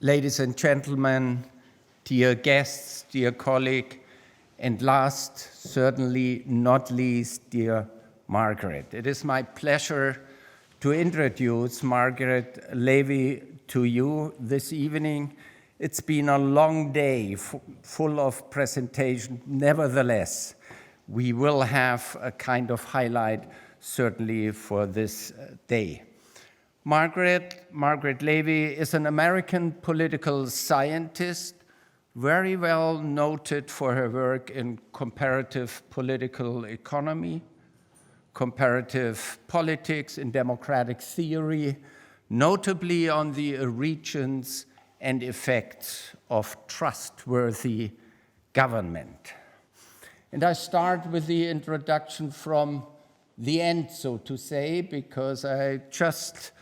Ladies and gentlemen, dear guests, dear colleague, and last, certainly not least, dear Margaret. It is my pleasure to introduce Margaret Levi to you this evening. It's been a long day full of presentation. Nevertheless, we will have a kind of highlight certainly for this day. Margaret Levi is an American political scientist, very well noted for her work in comparative political economy, comparative politics, and democratic theory, notably on the origins and effects of trustworthy government. And I start with the introduction from the end, so to say, because I just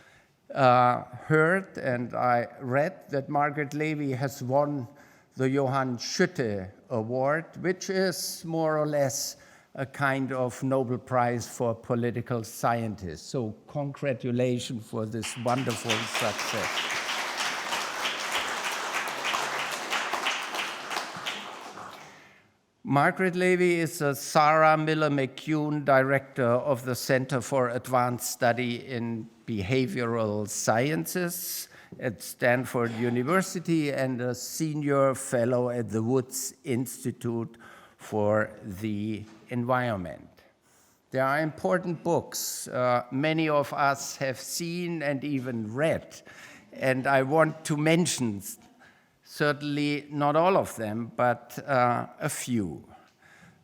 heard and I read that Margaret Levi has won the Johann Schutte Award, which is more or less a kind of Nobel Prize for political scientists. So congratulations for this wonderful success. Margaret Levi is a Sarah Miller McCune Director of the Center for Advanced Study in Behavioral Sciences at Stanford University and a Senior Fellow at the Woods Institute for the Environment. There are important books many of us have seen and even read, and I want to mention certainly not all of them, but a few.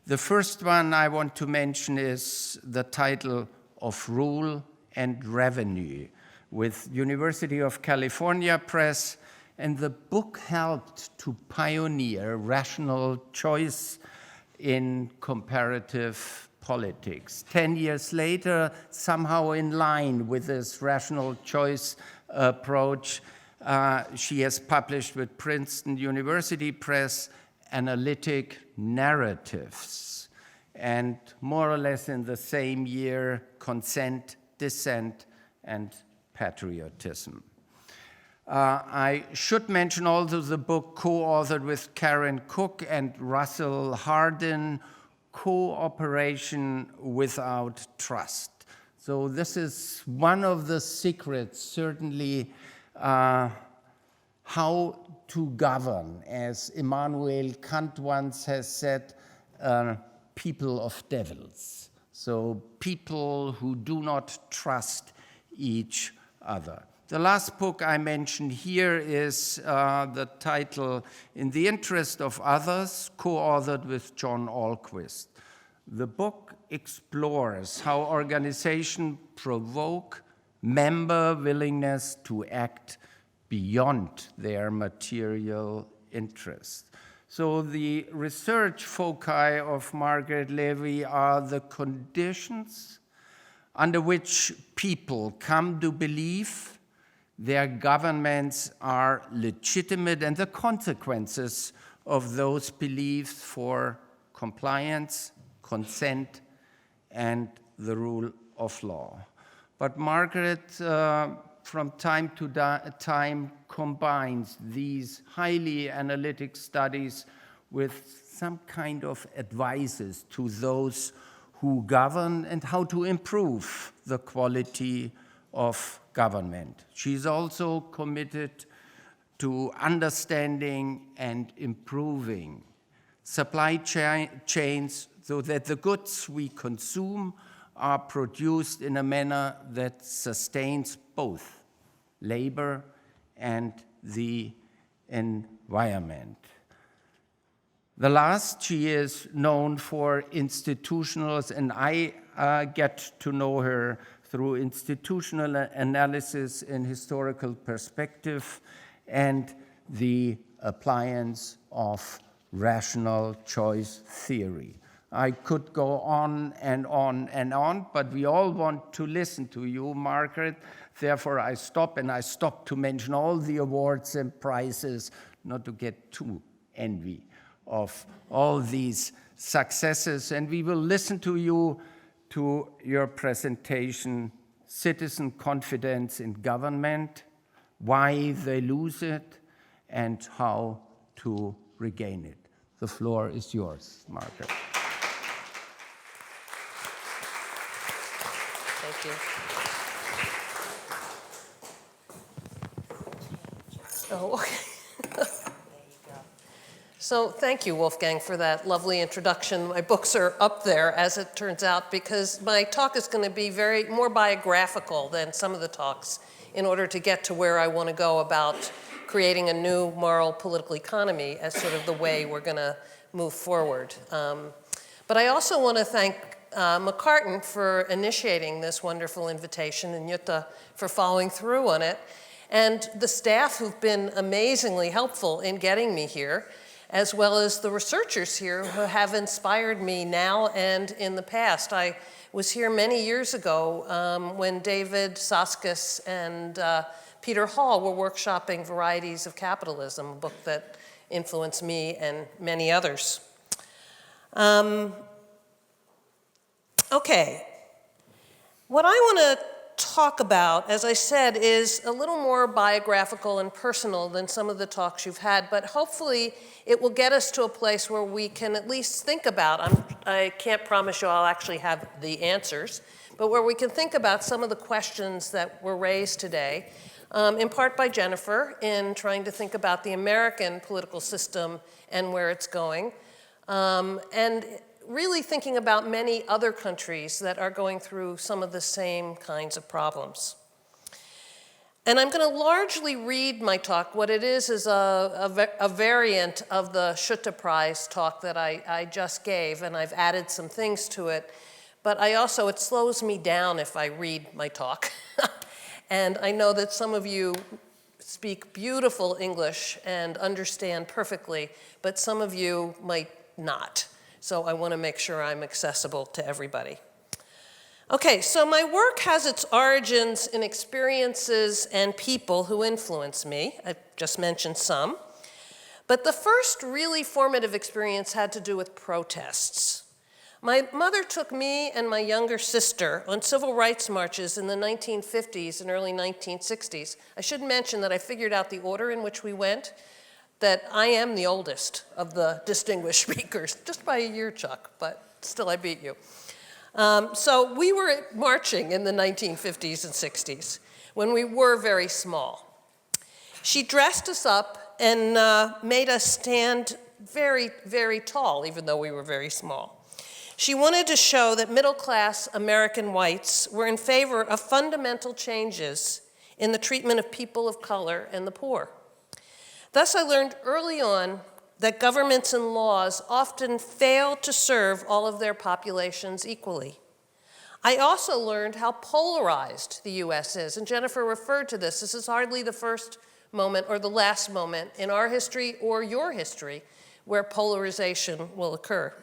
The first one I want to mention is the title of Rule and Revenue with University of California Press, and the book helped to pioneer rational choice in comparative politics. 10 years later, somehow in line with this rational choice approach, she has published with Princeton University Press Analytic Narratives, and more or less in the same year, Consent, Dissent, and Patriotism. I should mention also the book co-authored with Karen Cook and Russell Hardin, Cooperation Without Trust. So this is one of the secrets, certainly, how to govern. As Immanuel Kant once has said, people of devils. So people who do not trust each other. The last book I mentioned here is the title In the Interest of Others, co-authored with John Alquist. The book explores how organizations provoke member willingness to act beyond their material interests. So the research foci of Margaret Levi are the conditions under which people come to believe their governments are legitimate and the consequences of those beliefs for compliance, consent, and the rule of law. But Margaret, from time to time, combines these highly analytic studies with some kind of advices to those who govern and how to improve the quality of government. She's also committed to understanding and improving supply chains so that the goods we consume are produced in a manner that sustains both labor and the environment. The last, she is known for institutionals, and I get to know her through institutional analysis in historical perspective and the appliance of rational choice theory. I could go on and on and on, but we all want to listen to you, Margaret. Therefore, I stop to mention all the awards and prizes, not to get too envy of all these successes. And we will listen to you, to your presentation, Citizen Confidence in Government, Why They Lose It, and how to regain it. The floor is yours, Margaret. Thank you. Oh, okay. So thank you, Wolfgang, for that lovely introduction. My books are up there, as it turns out, because my talk is going to be more biographical than some of the talks in order to get to where I want to go about creating a new moral political economy as sort of the way we're going to move forward. But I also want to thank McCartan for initiating this wonderful invitation and Jutta for following through on it, and the staff who've been amazingly helpful in getting me here, as well as the researchers here who have inspired me now and in the past. I was here many years ago when David Saskis and Peter Hall were workshopping Varieties of Capitalism, a book that influenced me and many others. Okay, what I want to talk about, as I said, is a little more biographical and personal than some of the talks you've had, but hopefully it will get us to a place where we can at least think about, I can't promise you I'll actually have the answers, but where we can think about some of the questions that were raised today, in part by Jennifer, in trying to think about the American political system and where it's going, and really thinking about many other countries that are going through some of the same kinds of problems. And I'm going to largely read my talk. What it is a variant of the Schutte Prize talk that I just gave, and I've added some things to it. But it slows me down if I read my talk. And I know that some of you speak beautiful English and understand perfectly, but some of you might not. So I want to make sure I'm accessible to everybody. Okay, so my work has its origins in experiences and people who influence me. I just mentioned some. But the first really formative experience had to do with protests. My mother took me and my younger sister on civil rights marches in the 1950s and early 1960s. I should mention that I figured out the order in which we went, that I am the oldest of the distinguished speakers, just by a year, Chuck, but still I beat you. So we were marching in the 1950s and 60s when we were very small. She dressed us up and made us stand very, very tall, even though we were very small. She wanted to show that middle-class American whites were in favor of fundamental changes in the treatment of people of color and the poor. Thus, I learned early on that governments and laws often fail to serve all of their populations equally. I also learned how polarized the US is, and Jennifer referred to this. This is hardly the first moment or the last moment in our history or your history where polarization will occur.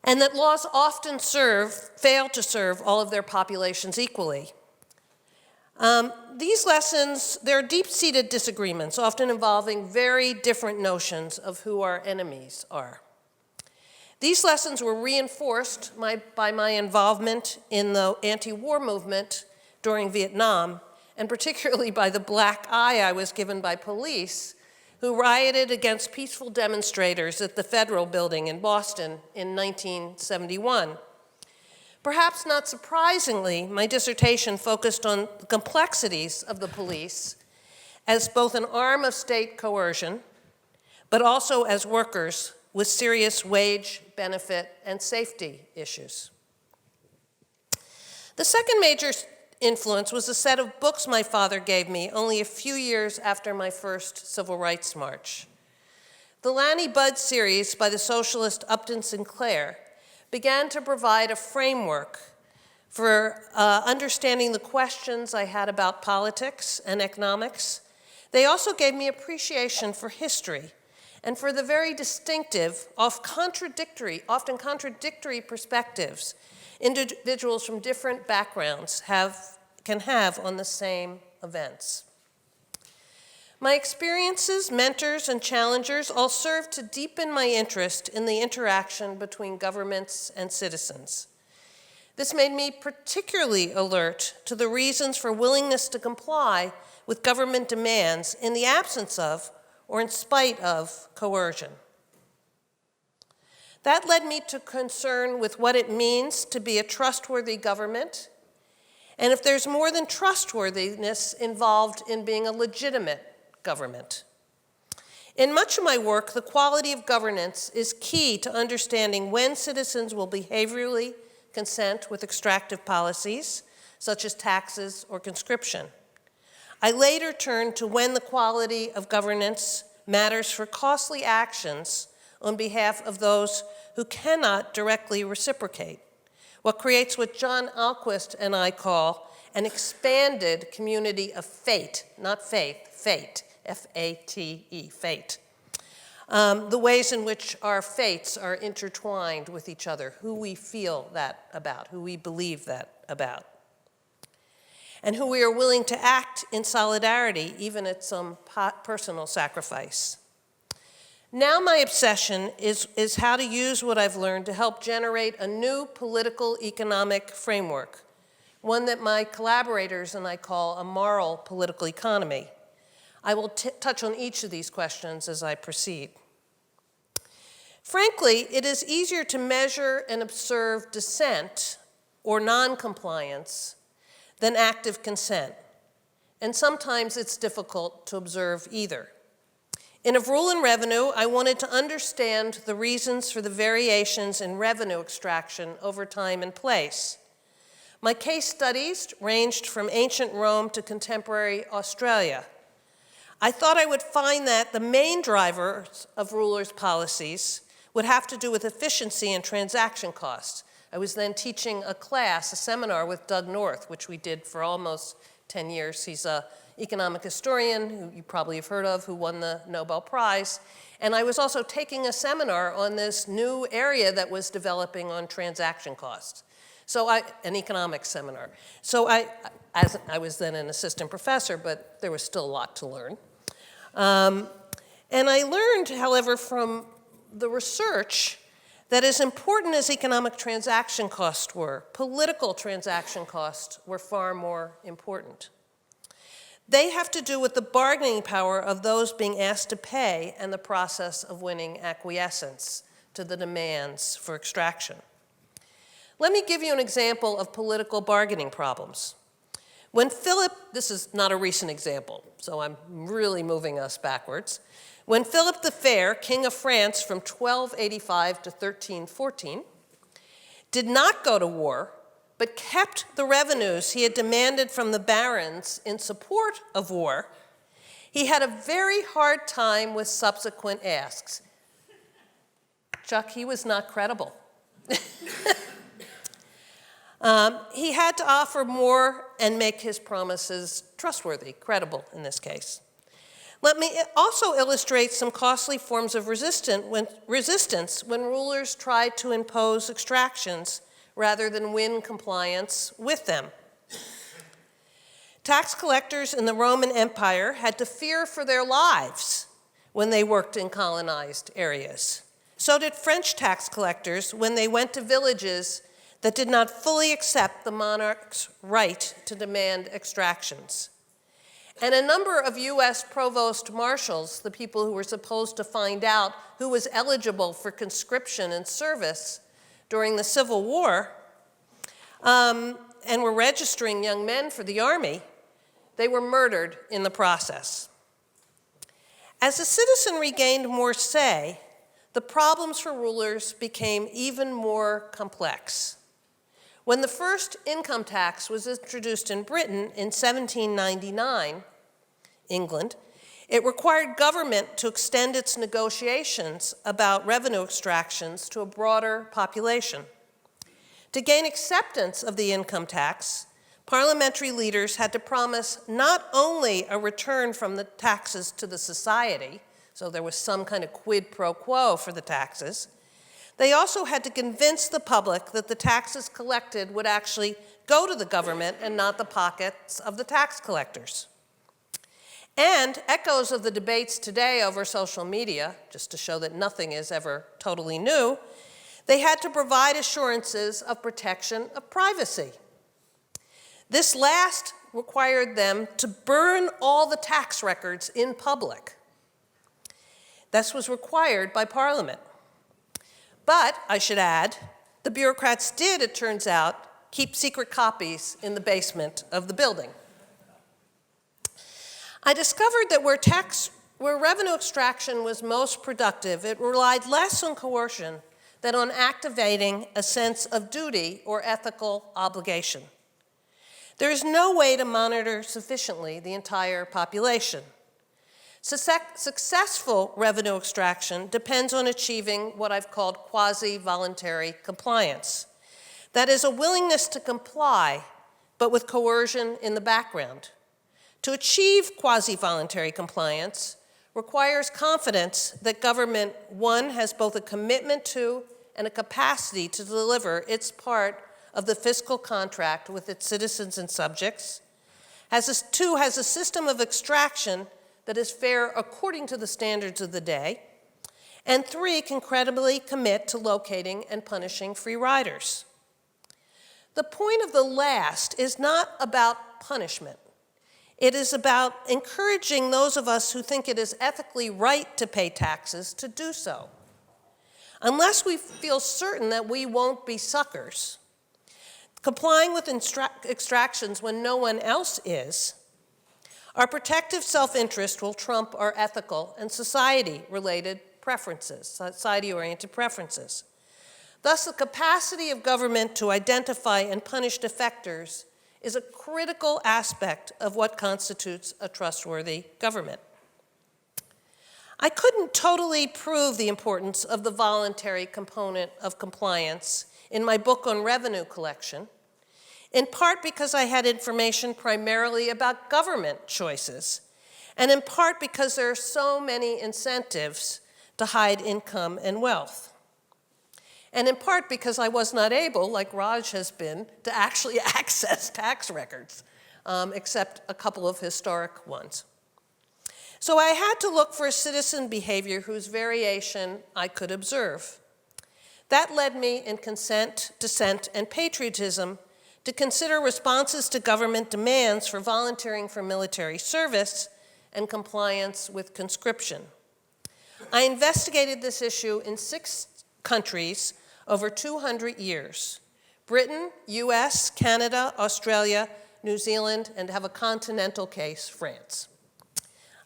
And that laws often fail to serve all of their populations equally. These lessons, there are deep-seated disagreements, often involving very different notions of who our enemies are. These lessons were reinforced by my involvement in the anti-war movement during Vietnam, and particularly by the black eye I was given by police who rioted against peaceful demonstrators at the Federal Building in Boston in 1971. Perhaps not surprisingly, my dissertation focused on the complexities of the police as both an arm of state coercion, but also as workers with serious wage, benefit, and safety issues. The second major influence was a set of books my father gave me only a few years after my first civil rights march. The Lanny Budd series by the socialist Upton Sinclair began to provide a framework for understanding the questions I had about politics and economics. They also gave me appreciation for history and for the very distinctive, often contradictory perspectives individuals from different backgrounds can have on the same events. My experiences, mentors, and challengers all served to deepen my interest in the interaction between governments and citizens. This made me particularly alert to the reasons for willingness to comply with government demands in the absence of or in spite of coercion. That led me to concern with what it means to be a trustworthy government, and if there's more than trustworthiness involved in being a legitimate government. In much of my work, the quality of governance is key to understanding when citizens will behaviorally consent with extractive policies, such as taxes or conscription. I later turned to when the quality of governance matters for costly actions on behalf of those who cannot directly reciprocate, what creates what John Alquist and I call an expanded community of fate, not faith, fate, F-A-T-E, fate. The ways in which our fates are intertwined with each other, who we feel that about, who we believe that about, and who we are willing to act in solidarity, even at some personal sacrifice. Now my obsession is how to use what I've learned to help generate a new political economic framework, one that my collaborators and I call a moral political economy. I will touch on each of these questions as I proceed. Frankly, it is easier to measure and observe dissent or non-compliance than active consent, and sometimes it's difficult to observe either. In Of Rule and Revenue, I wanted to understand the reasons for the variations in revenue extraction over time and place. My case studies ranged from ancient Rome to contemporary Australia. I thought I would find that the main drivers of rulers' policies would have to do with efficiency and transaction costs. I was then teaching a class, a seminar with Doug North, which we did for almost 10 years. He's an economic historian who you probably have heard of, who won the Nobel Prize. And I was also taking a seminar on this new area that was developing on transaction costs. An economics seminar. I was then an assistant professor, but there was still a lot to learn. And I learned, however, from the research that as important as economic transaction costs were, political transaction costs were far more important. They have to do with the bargaining power of those being asked to pay and the process of winning acquiescence to the demands for extraction. Let me give you an example of political bargaining problems. This is not a recent example, so I'm really moving us backwards. When Philip the Fair, king of France from 1285 to 1314, did not go to war, but kept the revenues he had demanded from the barons in support of war, he had a very hard time with subsequent asks. Chuck, he was not credible. He had to offer more and make his promises trustworthy, credible in this case. Let me also illustrate some costly forms of resistance when rulers tried to impose extractions rather than win compliance with them. Tax collectors in the Roman Empire had to fear for their lives when they worked in colonized areas. So did French tax collectors when they went to villages that did not fully accept the monarch's right to demand extractions. And a number of US provost marshals, the people who were supposed to find out who was eligible for conscription and service during the Civil War, and were registering young men for the army, they were murdered in the process. As the citizen regained more say, the problems for rulers became even more complex. When the first income tax was introduced in Britain in 1799, England, it required government to extend its negotiations about revenue extractions to a broader population. To gain acceptance of the income tax, parliamentary leaders had to promise not only a return from the taxes to the society, so there was some kind of quid pro quo for the taxes, they also had to convince the public that the taxes collected would actually go to the government and not the pockets of the tax collectors. And echoes of the debates today over social media, just to show that nothing is ever totally new, They had to provide assurances of protection of privacy. This last required them to burn all the tax records in public. This was required by Parliament. But, I should add, the bureaucrats did, it turns out, keep secret copies in the basement of the building. I discovered that where revenue extraction was most productive, it relied less on coercion than on activating a sense of duty or ethical obligation. There is no way to monitor sufficiently the entire population. Successful revenue extraction depends on achieving what I've called quasi-voluntary compliance. That is a willingness to comply, but with coercion in the background. To achieve quasi-voluntary compliance requires confidence that government, one, has both a commitment to and a capacity to deliver its part of the fiscal contract with its citizens and subjects, two, has a system of extraction that is fair according to the standards of the day, and three, can credibly commit to locating and punishing free riders. The point of the last is not about punishment. It is about encouraging those of us who think it is ethically right to pay taxes to do so. Unless we feel certain that we won't be suckers, complying with extractions when no one else is, our protective self-interest will trump our ethical and society-related preferences, society-oriented preferences. Thus, the capacity of government to identify and punish defectors is a critical aspect of what constitutes a trustworthy government. I couldn't totally prove the importance of the voluntary component of compliance in my book on revenue collection, in part because I had information primarily about government choices, and in part because there are so many incentives to hide income and wealth. And in part because I was not able, like Raj has been, to actually access tax records, except a couple of historic ones. So I had to look for a citizen behavior whose variation I could observe. That led me in Consent, Dissent, and Patriotism to consider responses to government demands for volunteering for military service and compliance with conscription. I investigated this issue in 6 countries over 200 years: Britain, US, Canada, Australia, New Zealand, and to have a continental case, France.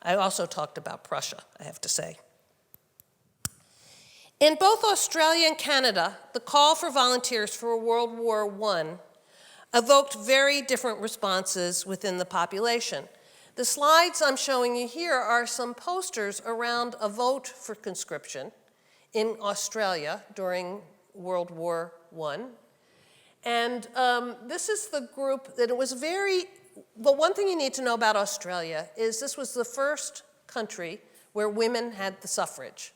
I also talked about Prussia, I have to say. In both Australia and Canada, the call for volunteers for World War I evoked very different responses within the population. The slides I'm showing you here are some posters around a vote for conscription in Australia during World War I. And this is the group that it was but one thing you need to know about Australia is this was the first country where women had the suffrage.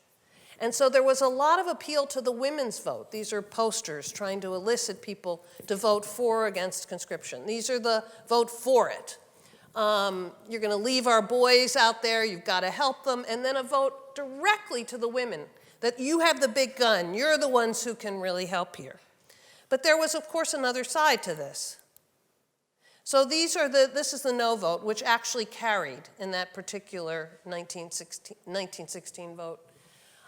And so there was a lot of appeal to the women's vote. These are posters trying to elicit people to vote for or against conscription. These are the vote for it. You're going to leave our boys out there, you've got to help them, and then a vote directly to the women, that you have the big gun, you're the ones who can really help here. But there was, of course, another side to this. So this is the no vote, which actually carried in that particular 1916 vote.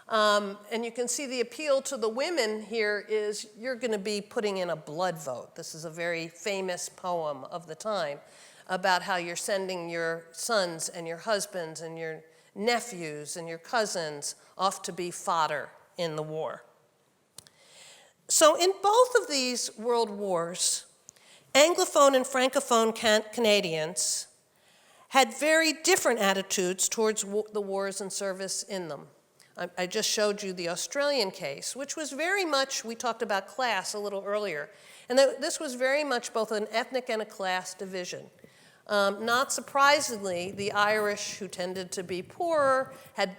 And you can see the appeal to the women here is you're going to be putting in a blood vote. This is a very famous poem of the time about how you're sending your sons and your husbands and your nephews and your cousins off to be fodder in the war. So in both of these world wars, Anglophone and Francophone Canadians had very different attitudes towards the wars and service in them. I just showed you the Australian case, which was very much, we talked about class a little earlier, and this was very much both an ethnic and a class division. Not surprisingly, the Irish, who tended to be poorer,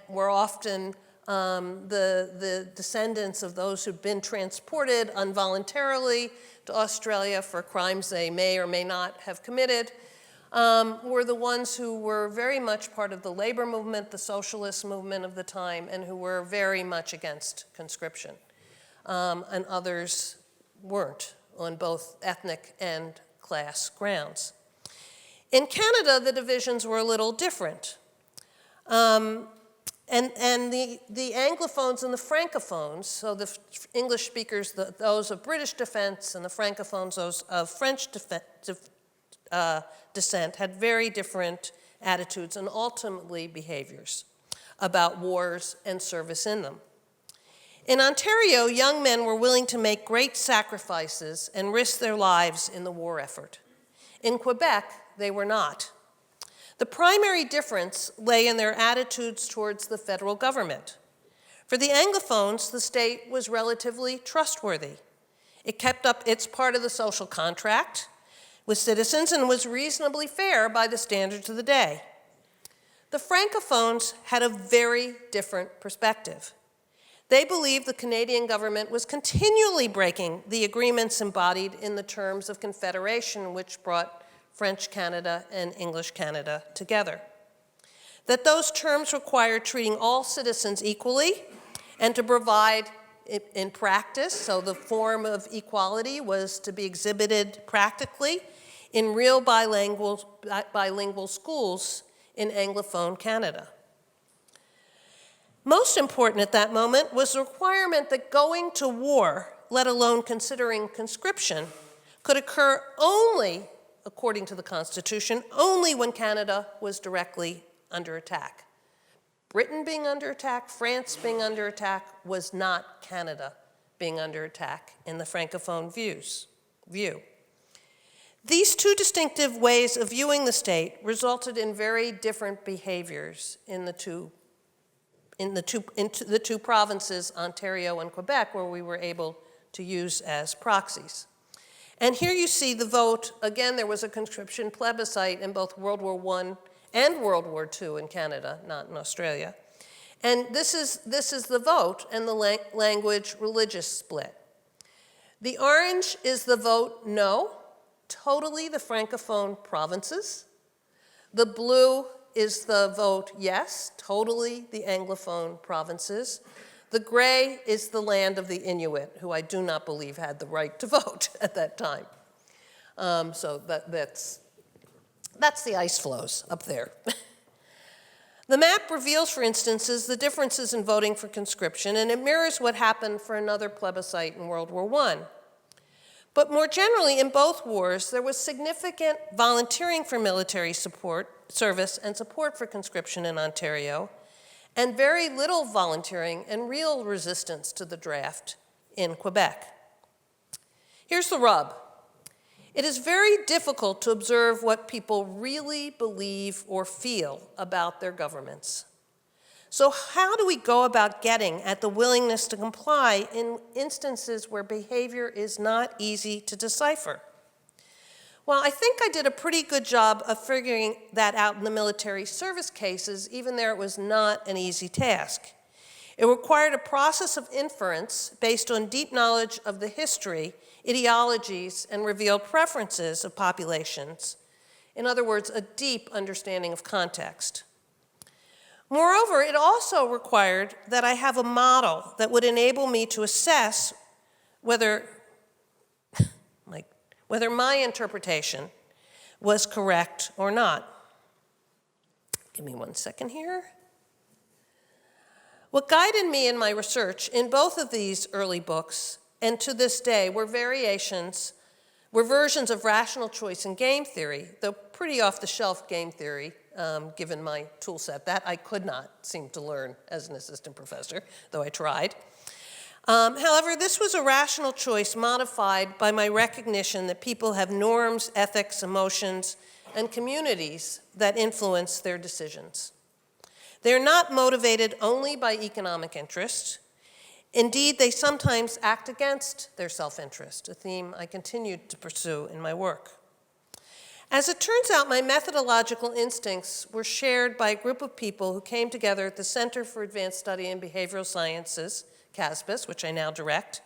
were often the descendants of those who'd been transported involuntarily to Australia for crimes they may or may not have committed, were the ones who were very much part of the labor movement, the socialist movement of the time, and who were very much against conscription. and others weren't on both ethnic and class grounds. In Canada, the divisions were a little different. And the Anglophones and the Francophones, so the English speakers, those of British descent, and the Francophones, those of French descent, had very different attitudes and ultimately behaviors about wars and service in them. In Ontario, young men were willing to make great sacrifices and risk their lives in the war effort. In Quebec, they were not. The primary difference lay in their attitudes towards the federal government. For the Anglophones, the state was relatively trustworthy. It kept up its part of the social contract with citizens and was reasonably fair by the standards of the day. The Francophones had a very different perspective. They believed the Canadian government was continually breaking the agreements embodied in the terms of Confederation, which brought French Canada and English Canada together. That those terms required treating all citizens equally and to provide in practice, so the form of equality was to be exhibited practically in real bilingual schools in Anglophone Canada. Most important at that moment was the requirement that going to war, let alone considering conscription, could occur only, according to the Constitution, only when Canada was directly under attack. Britain being under attack, France being under attack, was not Canada being under attack in the Francophone view. These two distinctive ways of viewing the state resulted in very different behaviors in the two provinces, Ontario and Quebec, where we were able to use as proxies. And here you see the vote. Again, there was a conscription plebiscite in both World War I and World War II in Canada, not in Australia. And this is the vote and the language-religious split. The orange is the vote no, totally the Francophone provinces. The blue is the vote yes, totally the Anglophone provinces. The gray is the land of the Inuit, who I do not believe had the right to vote at that time. So that's the ice flows up there. The map reveals, for instances, the differences in voting for conscription, and it mirrors what happened for another plebiscite in World War I. But more generally, in both wars, there was significant volunteering for military service and support for conscription in Ontario, and very little volunteering and real resistance to the draft in Quebec. Here's the rub. It is very difficult to observe what people really believe or feel about their governments. So how do we go about getting at the willingness to comply in instances where behavior is not easy to decipher? Well, I think I did a pretty good job of figuring that out in the military service cases, even there it was not an easy task. It required a process of inference based on deep knowledge of the history, ideologies, and revealed preferences of populations. In other words, a deep understanding of context. Moreover, it also required that I have a model that would enable me to assess whether my interpretation was correct or not. Give me 1 second here. What guided me in my research in both of these early books and to this day were versions of rational choice and game theory, though pretty off-the-shelf game theory, given my tool set. That I could not seem to learn as an assistant professor, though I tried. However, this was a rational choice modified by my recognition that people have norms, ethics, emotions, and communities that influence their decisions. They're not motivated only by economic interest. Indeed, they sometimes act against their self-interest, a theme I continued to pursue in my work. As it turns out, my methodological instincts were shared by a group of people who came together at the Center for Advanced Study in Behavioral Sciences, CASBS, which I now direct.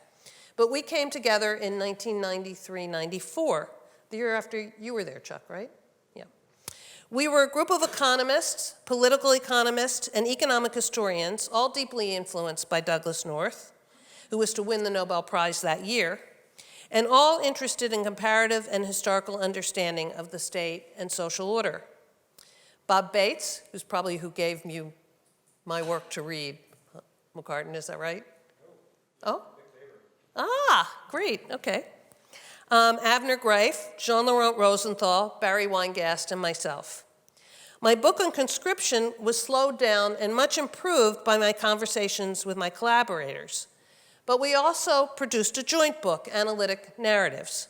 But we came together in 1993-94, the year after you were there, Chuck, right? Yeah. We were a group of economists, political economists, and economic historians, all deeply influenced by Douglass North, who was to win the Nobel Prize that year, and all interested in comparative and historical understanding of the state and social order. Bob Bates, who's probably who gave you my work to read. McCartan, is that right? Oh? Ah, great, okay. Avner Greif, Jean-Laurent Rosenthal, Barry Weingast, and myself. My book on conscription was slowed down and much improved by my conversations with my collaborators. But we also produced a joint book, Analytic Narratives,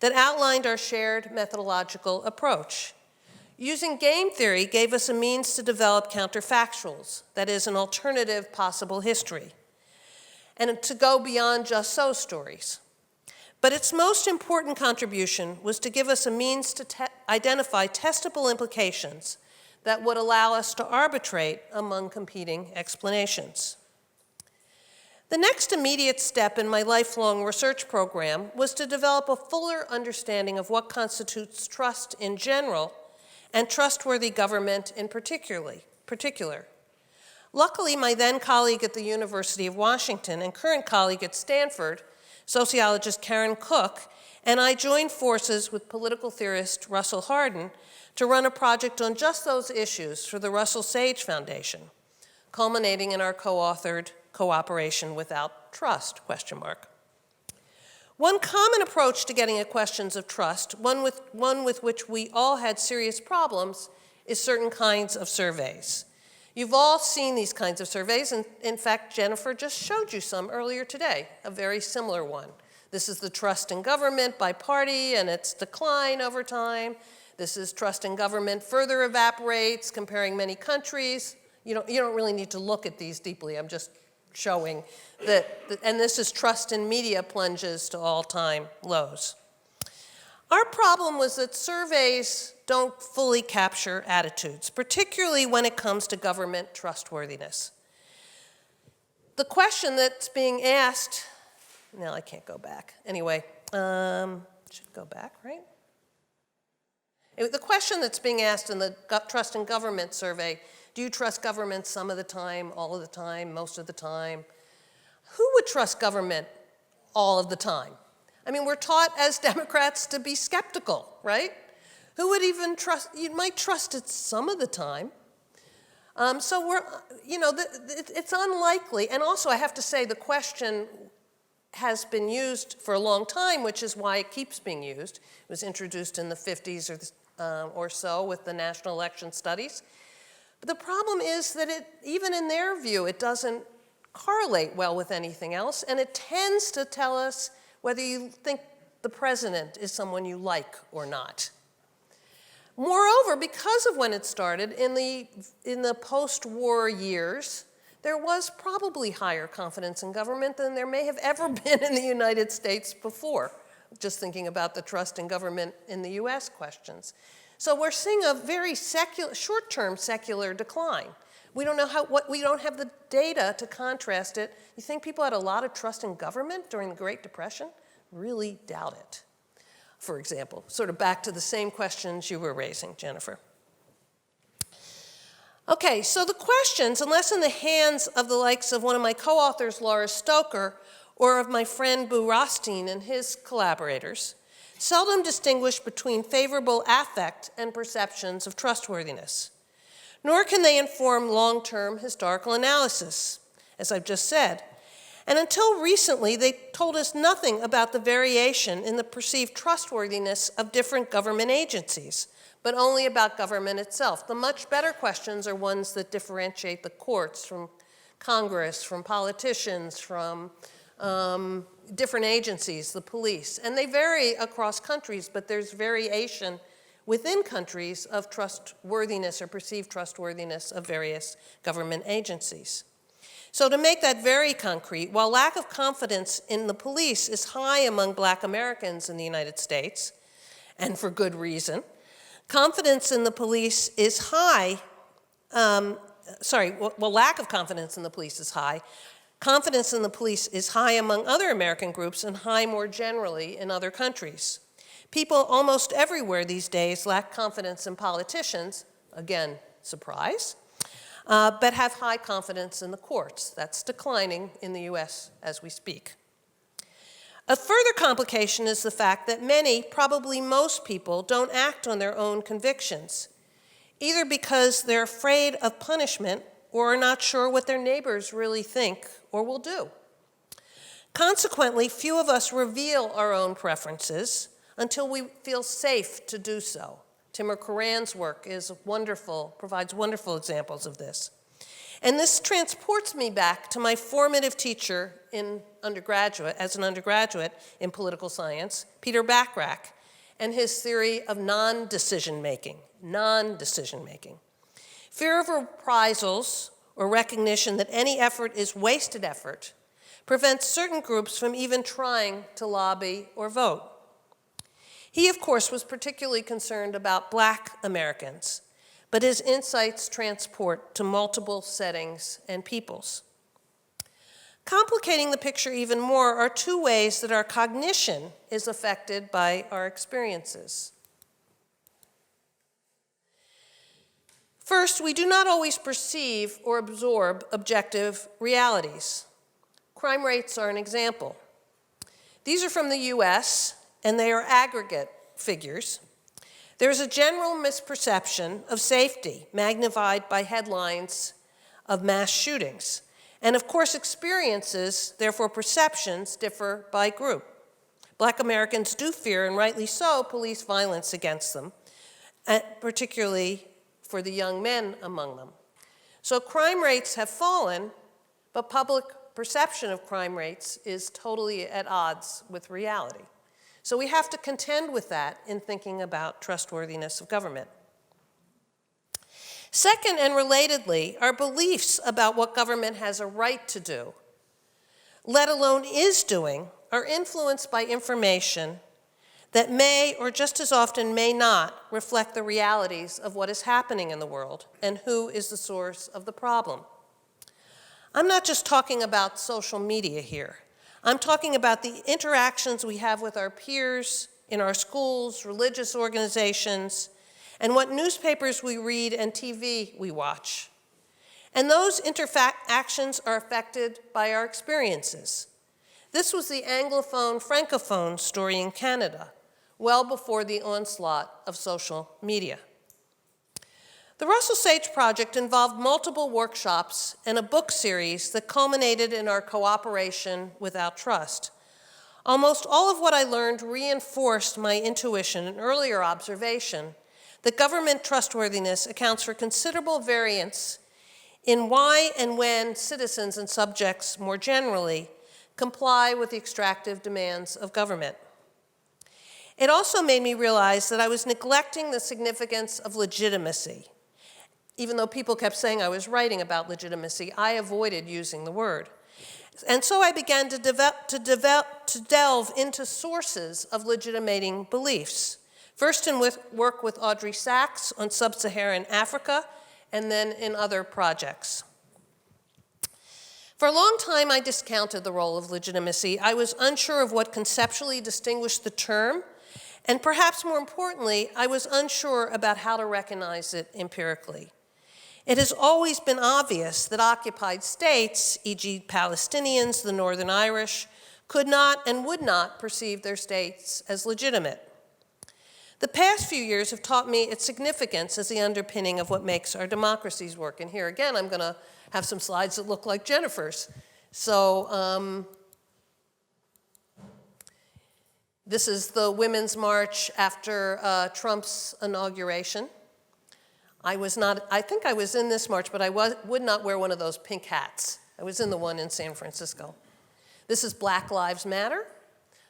that outlined our shared methodological approach. Using game theory gave us a means to develop counterfactuals, that is, an alternative possible history, and to go beyond just so stories. But its most important contribution was to give us a means to identify testable implications that would allow us to arbitrate among competing explanations. The next immediate step in my lifelong research program was to develop a fuller understanding of what constitutes trust in general and trustworthy government in particular. Luckily, my then colleague at the University of Washington and current colleague at Stanford, sociologist Karen Cook, and I joined forces with political theorist Russell Hardin to run a project on just those issues for the Russell Sage Foundation, culminating in our co-authored Cooperation Without Trust, ? One common approach to getting at questions of trust, one with which we all had serious problems, is certain kinds of surveys. You've all seen these kinds of surveys, and in fact, Jennifer just showed you some earlier today, a very similar one. This is the trust in government by party and its decline over time. This is trust in government further evaporates, comparing many countries. You don't really need to look at these deeply. I'm just showing that, and this is trust in media plunges to all-time lows. Our problem was that surveys don't fully capture attitudes, particularly when it comes to government trustworthiness. The question that's being asked, now I can't go back. Anyway, should go back, right? The question that's being asked in the Trust in Government survey, do you trust government some of the time, all of the time, most of the time? Who would trust government all of the time? I mean, we're taught as Democrats to be skeptical, right? Who would even trust, you might trust it some of the time. So we're, it's unlikely. And also I have to say the question has been used for a long time, which is why it keeps being used. It was introduced in the 50s or so with the National Election Studies. But the problem is that even in their view, it doesn't correlate well with anything else, and it tends to tell us whether you think the president is someone you like or not. Moreover, because of when it started, in the post-war years, there was probably higher confidence in government than there may have ever been in the United States before, just thinking about the trust in government in the US questions. So we're seeing a very short-term secular decline. We don't know we don't have the data to contrast it. You think people had a lot of trust in government during the Great Depression? Really doubt it. For example, sort of back to the same questions you were raising, Jennifer. Okay, so the questions, unless in the hands of the likes of one of my co-authors, Laura Stoker, or of my friend Boo Rothstein and his collaborators, seldom distinguish between favorable affect and perceptions of trustworthiness. Nor can they inform long-term historical analysis, as I've just said. And until recently, they told us nothing about the variation in the perceived trustworthiness of different government agencies, but only about government itself. The much better questions are ones that differentiate the courts from Congress, from politicians, from different agencies, the police. And they vary across countries, but there's variation within countries of trustworthiness or perceived trustworthiness of various government agencies. So to make that very concrete, while lack of confidence in the police is high among Black Americans in the United States, and for good reason, confidence in the police is high, lack of confidence in the police is high. Confidence in the police is high among other American groups and high more generally in other countries. People almost everywhere these days lack confidence in politicians, again, surprise, but have high confidence in the courts. That's declining in the US as we speak. A further complication is the fact that many, probably most people, don't act on their own convictions, either because they're afraid of punishment or are not sure what their neighbors really think or will do. Consequently, few of us reveal our own preferences until we feel safe to do so. Timur Kuran's work is wonderful, provides wonderful examples of this. And this transports me back to my formative teacher in as an undergraduate in political science, Peter Bachrach, and his theory of non-decision making. Fear of reprisals or recognition that any effort is wasted effort prevents certain groups from even trying to lobby or vote. He, of course, was particularly concerned about Black Americans, but his insights transport to multiple settings and peoples. Complicating the picture even more are two ways that our cognition is affected by our experiences. First, we do not always perceive or absorb objective realities. Crime rates are an example. These are from the US, and they are aggregate figures. There is a general misperception of safety, magnified by headlines of mass shootings. And of course, experiences, therefore perceptions, differ by group. Black Americans do fear, and rightly so, police violence against them, particularly for the young men among them. So crime rates have fallen, but public perception of crime rates is totally at odds with reality. So we have to contend with that in thinking about trustworthiness of government. Second, and relatedly, our beliefs about what government has a right to do, let alone is doing, are influenced by information that may, or just as often may not, reflect the realities of what is happening in the world and who is the source of the problem. I'm not just talking about social media here. I'm talking about the interactions we have with our peers, in our schools, religious organizations, and what newspapers we read and TV we watch. And those interactions are affected by our experiences. This was the Anglophone, Francophone story in Canada, well before the onslaught of social media. The Russell Sage Project involved multiple workshops and a book series that culminated in our cooperation without trust. Almost all of what I learned reinforced my intuition and earlier observation that government trustworthiness accounts for considerable variance in why and when citizens and subjects more generally comply with the extractive demands of government. It also made me realize that I was neglecting the significance of legitimacy. Even though people kept saying I was writing about legitimacy, I avoided using the word. And so I began to delve into sources of legitimating beliefs. First in work with Audrey Sachs on sub-Saharan Africa, and then in other projects. For a long time, I discounted the role of legitimacy. I was unsure of what conceptually distinguished the term, and perhaps more importantly, I was unsure about how to recognize it empirically. It has always been obvious that occupied states, e.g. Palestinians, the Northern Irish, could not and would not perceive their states as legitimate. The past few years have taught me its significance as the underpinning of what makes our democracies work. And here again, I'm going to have some slides that look like Jennifer's. So this is the Women's March after Trump's inauguration. I think I was in this march, but I would not wear one of those pink hats. I was in the one in San Francisco. This is Black Lives Matter,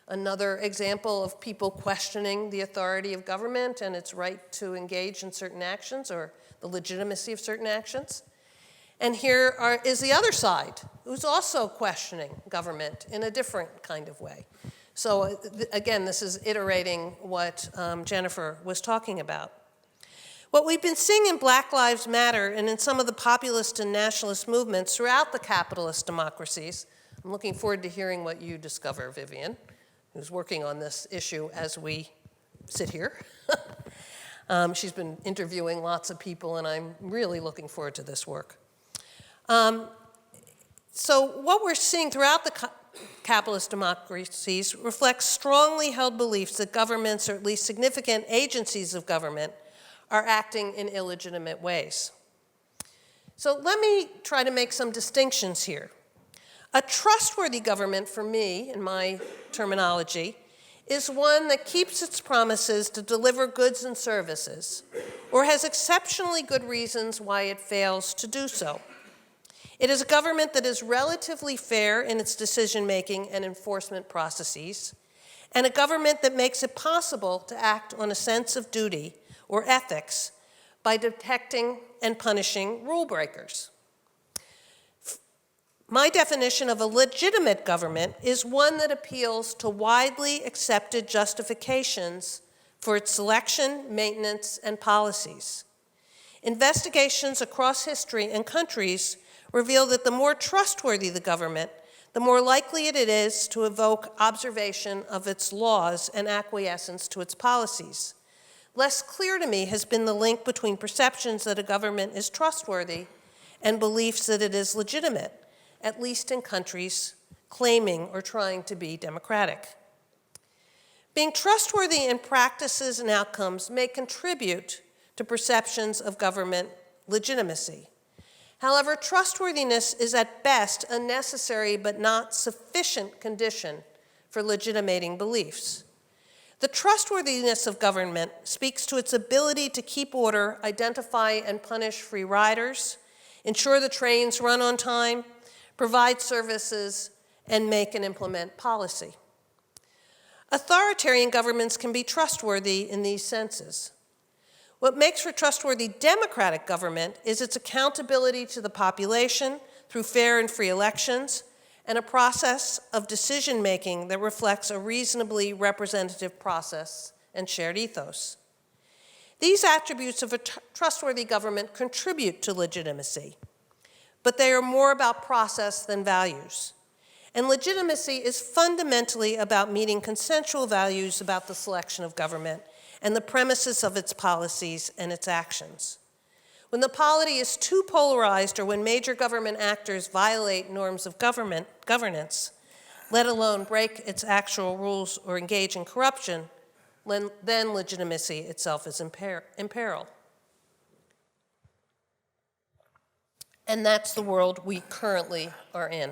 another example of people questioning the authority of government and its right to engage in certain actions or the legitimacy of certain actions. And here is the other side, who's also questioning government in a different kind of way. So again, this is iterating what Jennifer was talking about. What we've been seeing in Black Lives Matter and in some of the populist and nationalist movements throughout the capitalist democracies, I'm looking forward to hearing what you discover, Vivian, who's working on this issue as we sit here. She's been interviewing lots of people, and I'm really looking forward to this work. So what we're seeing throughout the capitalist democracies reflects strongly held beliefs that governments, or at least significant agencies of government, are acting in illegitimate ways. So let me try to make some distinctions here. A trustworthy government, for me, in my terminology, is one that keeps its promises to deliver goods and services, or has exceptionally good reasons why it fails to do so. It is a government that is relatively fair in its decision-making and enforcement processes, and a government that makes it possible to act on a sense of duty or ethics by detecting and punishing rule breakers. My definition of a legitimate government is one that appeals to widely accepted justifications for its selection, maintenance, and policies. Investigations across history and countries reveal that the more trustworthy the government, the more likely it is to evoke observation of its laws and acquiescence to its policies. Less clear to me has been the link between perceptions that a government is trustworthy and beliefs that it is legitimate, at least in countries claiming or trying to be democratic. Being trustworthy in practices and outcomes may contribute to perceptions of government legitimacy. However, trustworthiness is at best a necessary but not sufficient condition for legitimating beliefs. The trustworthiness of government speaks to its ability to keep order, identify and punish free riders, ensure the trains run on time, provide services, and make and implement policy. Authoritarian governments can be trustworthy in these senses. What makes for trustworthy democratic government is its accountability to the population through fair and free elections, and a process of decision-making that reflects a reasonably representative process and shared ethos. These attributes of a trustworthy government contribute to legitimacy, but they are more about process than values. And legitimacy is fundamentally about meeting consensual values about the selection of government and the premises of its policies and its actions. When the polity is too polarized, or when major government actors violate norms of governance, let alone break its actual rules or engage in corruption, then legitimacy itself is in peril. And that's the world we currently are in.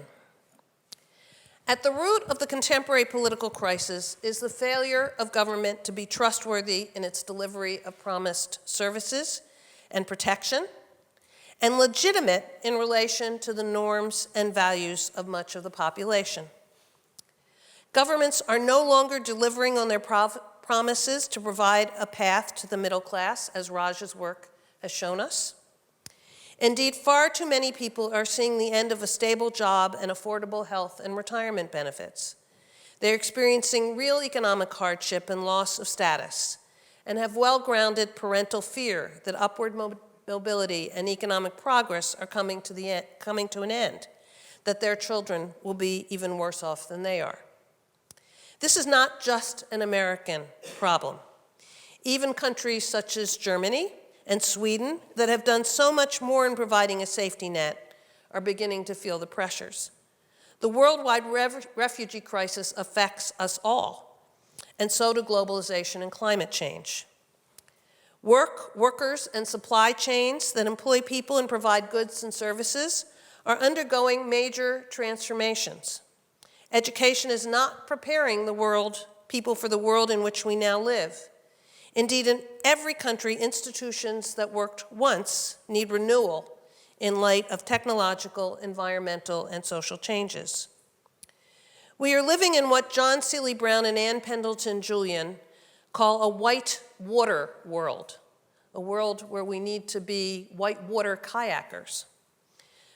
At the root of the contemporary political crisis is the failure of government to be trustworthy in its delivery of promised services and protection, and legitimate in relation to the norms and values of much of the population. Governments are no longer delivering on their promises to provide a path to the middle class, as Raj's work has shown us. Indeed, far too many people are seeing the end of a stable job and affordable health and retirement benefits. They're experiencing real economic hardship and loss of status, and have well-grounded parental fear that upward mobility and economic progress are coming to an end, that their children will be even worse off than they are. This is not just an American problem. Even countries such as Germany and Sweden, that have done so much more in providing a safety net, are beginning to feel the pressures. The worldwide refugee crisis affects us all, and so do globalization and climate change. Workers, and supply chains that employ people and provide goods and services are undergoing major transformations. Education is not preparing people for the world in which we now live. Indeed, in every country, institutions that worked once need renewal in light of technological, environmental, and social changes. We are living in what John Seely Brown and Ann Pendleton Julian call a white water world, a world where we need to be whitewater kayakers,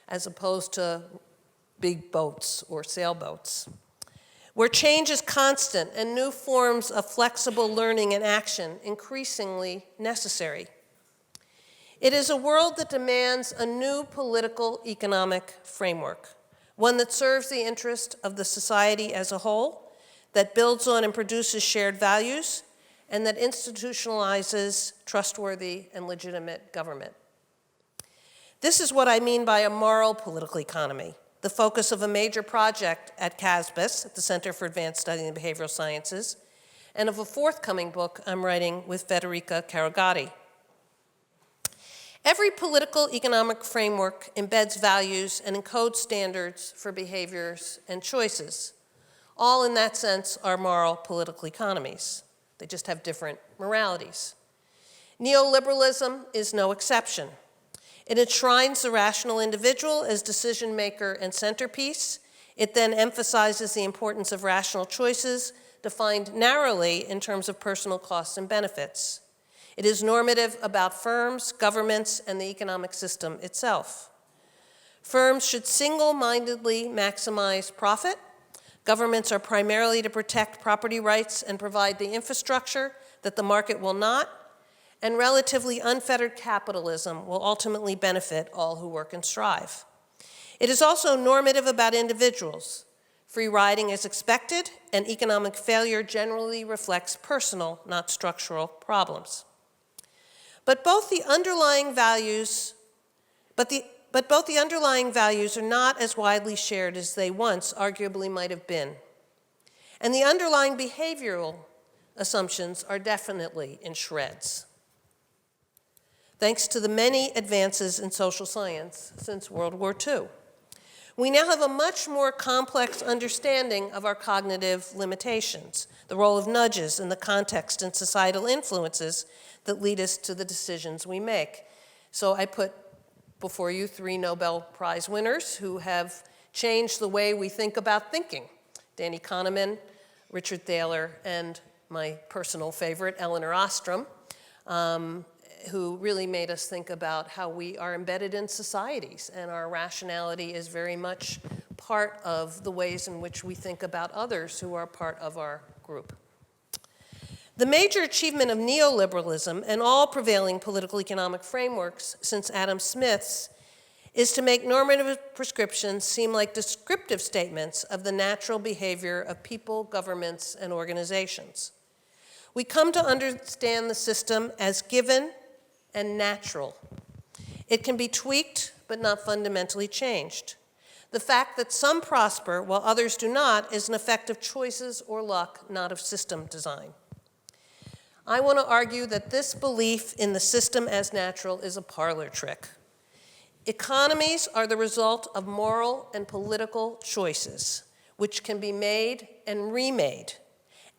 as opposed to big boats or sailboats, where change is constant and new forms of flexible learning and action increasingly necessary. It is a world that demands a new political economic framework, one that serves the interest of the society as a whole, that builds on and produces shared values, and that institutionalizes trustworthy and legitimate government. This is what I mean by a moral political economy, the focus of a major project at CASBIS, at the Center for Advanced Study in Behavioral Sciences, and of a forthcoming book I'm writing with Federica Carugati. Every political economic framework embeds values and encodes standards for behaviors and choices. All, in that sense, are moral political economies. They just have different moralities. Neoliberalism is no exception. It enshrines the rational individual as decision maker and centerpiece. It then emphasizes the importance of rational choices defined narrowly in terms of personal costs and benefits. It is normative about firms, governments, and the economic system itself. Firms should single-mindedly maximize profit. Governments are primarily to protect property rights and provide the infrastructure that the market will not, and relatively unfettered capitalism will ultimately benefit all who work and strive. It is also normative about individuals. Free riding is expected, and economic failure generally reflects personal, not structural problems. But both the underlying values are not as widely shared as they once arguably might have been. And the underlying behavioral assumptions are definitely in shreds, thanks to the many advances in social science since World War II. We now have a much more complex understanding of our cognitive limitations, the role of nudges in the context and societal influences that lead us to the decisions we make. So I put before you 3 Nobel Prize winners who have changed the way we think about thinking: Danny Kahneman, Richard Thaler, and my personal favorite, Elinor Ostrom, who really made us think about how we are embedded in societies, and our rationality is very much part of the ways in which we think about others who are part of our group. The major achievement of neoliberalism and all prevailing political economic frameworks since Adam Smith's is to make normative prescriptions seem like descriptive statements of the natural behavior of people, governments, and organizations. We come to understand the system as given and natural. It can be tweaked, but not fundamentally changed. The fact that some prosper while others do not is an effect of choices or luck, not of system design. I want to argue that this belief in the system as natural is a parlor trick. Economies are the result of moral and political choices, which can be made and remade,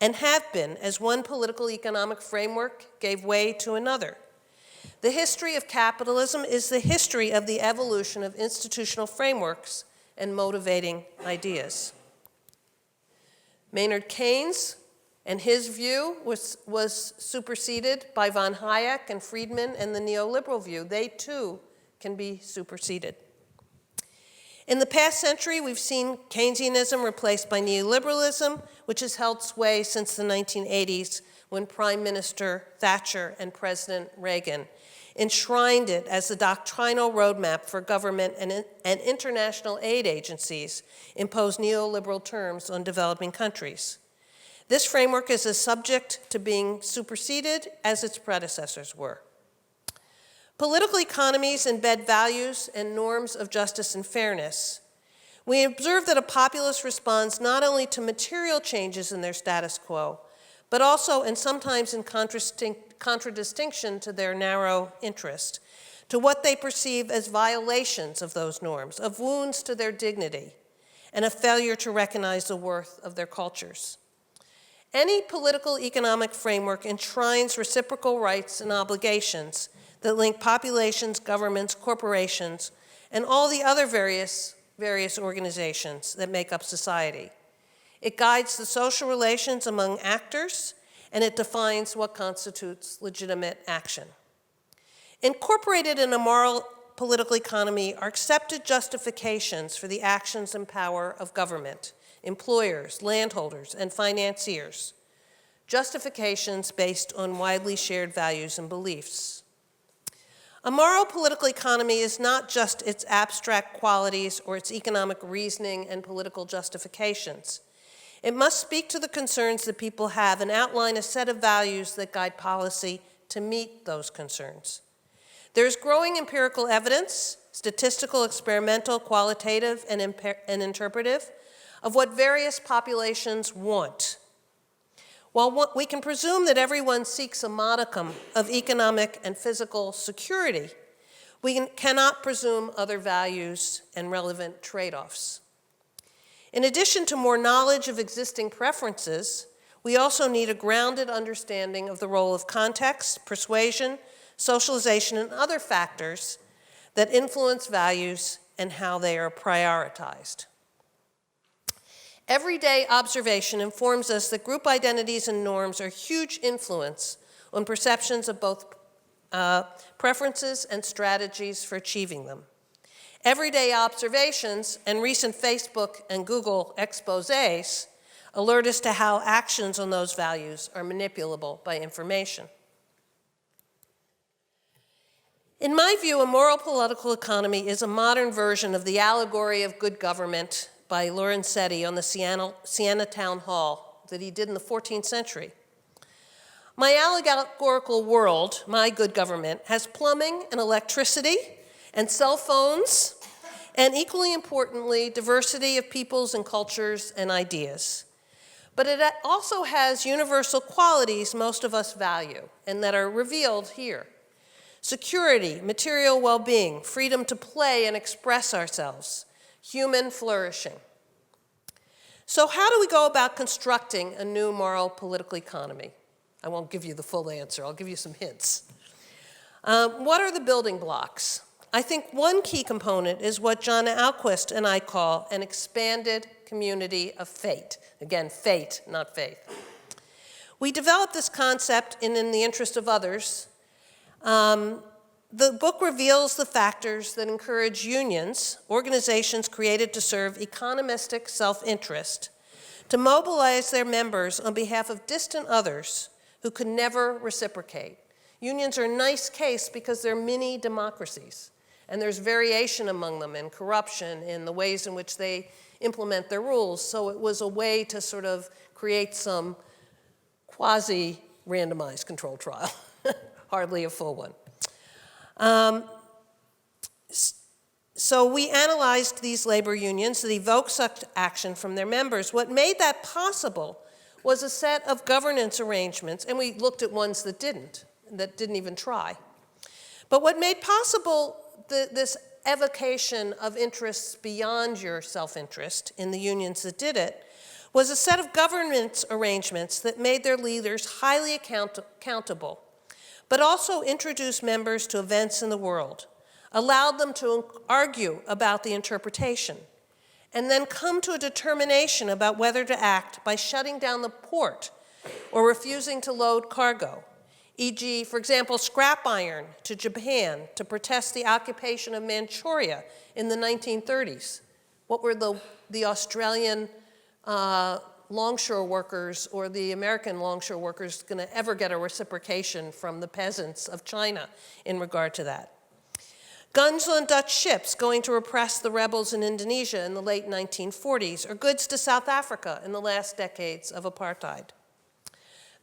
and have been as one political economic framework gave way to another. The history of capitalism is the history of the evolution of institutional frameworks and motivating ideas. Maynard Keynes and his view was superseded by von Hayek and Friedman and the neoliberal view. They too can be superseded. In the past century, we've seen Keynesianism replaced by neoliberalism, which has held sway since the 1980s when Prime Minister Thatcher and President Reagan enshrined it as the doctrinal roadmap for government and international aid agencies impose neoliberal terms on developing countries. This framework is as subject to being superseded as its predecessors were. Political economies embed values and norms of justice and fairness. We observe that a populace responds not only to material changes in their status quo, but also, and sometimes in contradistinction to their narrow interest, to what they perceive as violations of those norms, of wounds to their dignity, and a failure to recognize the worth of their cultures. Any political economic framework enshrines reciprocal rights and obligations that link populations, governments, corporations, and all the other various organizations that make up society. It guides the social relations among actors, and it defines what constitutes legitimate action. Incorporated in a moral political economy are accepted justifications for the actions and power of government, employers, landholders, and financiers. Justifications based on widely shared values and beliefs. A moral political economy is not just its abstract qualities or its economic reasoning and political justifications. It must speak to the concerns that people have and outline a set of values that guide policy to meet those concerns. There is growing empirical evidence statistical, experimental, qualitative, and interpretive, of what various populations want. While we can presume that everyone seeks a modicum of economic and physical security, we cannot presume other values and relevant trade-offs. In addition to more knowledge of existing preferences, we also need a grounded understanding of the role of context, persuasion, socialization, and other factors that influence values and how they are prioritized. Everyday observation informs us that group identities and norms are huge influence on perceptions of both preferences and strategies for achieving them. Everyday observations and recent Facebook and Google exposés alert us to how actions on those values are manipulable by information. In my view, a moral political economy is a modern version of the allegory of good government by Lorenzetti on the Siena Town Hall that he did in the 14th century. My allegorical world, my good government, has plumbing and electricity and cell phones, and equally importantly, diversity of peoples and cultures and ideas. But it also has universal qualities most of us value and that are revealed here. Security, material well-being, freedom to play and express ourselves, human flourishing. So how do we go about constructing a new moral political economy? I won't give you the full answer, I'll give you some hints. What are the building blocks? I think one key component is what John Alquist and I call an expanded community of fate. Again, fate, not faith. We developed this concept in the interest of others. The book reveals the factors that encourage unions, organizations created to serve economistic self-interest, to mobilize their members on behalf of distant others who could never reciprocate. Unions are a nice case because they're mini democracies, and there's variation among them in corruption, in the ways in which they implement their rules. So it was a way to sort of create some quasi-randomized control trial, hardly a full one. So we analyzed these labor unions that evoke such action from their members. What made that possible was a set of governance arrangements, and we looked at ones that didn't even try. But what made possible this evocation of interests beyond your self-interest in the unions that did it was a set of governance arrangements that made their leaders highly accountable, but also introduced members to events in the world, allowed them to argue about the interpretation, and then come to a determination about whether to act by shutting down the port or refusing to load cargo. E.g., for example, scrap iron to Japan to protest the occupation of Manchuria in the 1930s. What were the Australian longshore workers or the American longshore workers going to ever get a reciprocation from the peasants of China in regard to that? Guns on Dutch ships going to repress the rebels in Indonesia in the late 1940s, or goods to South Africa in the last decades of apartheid.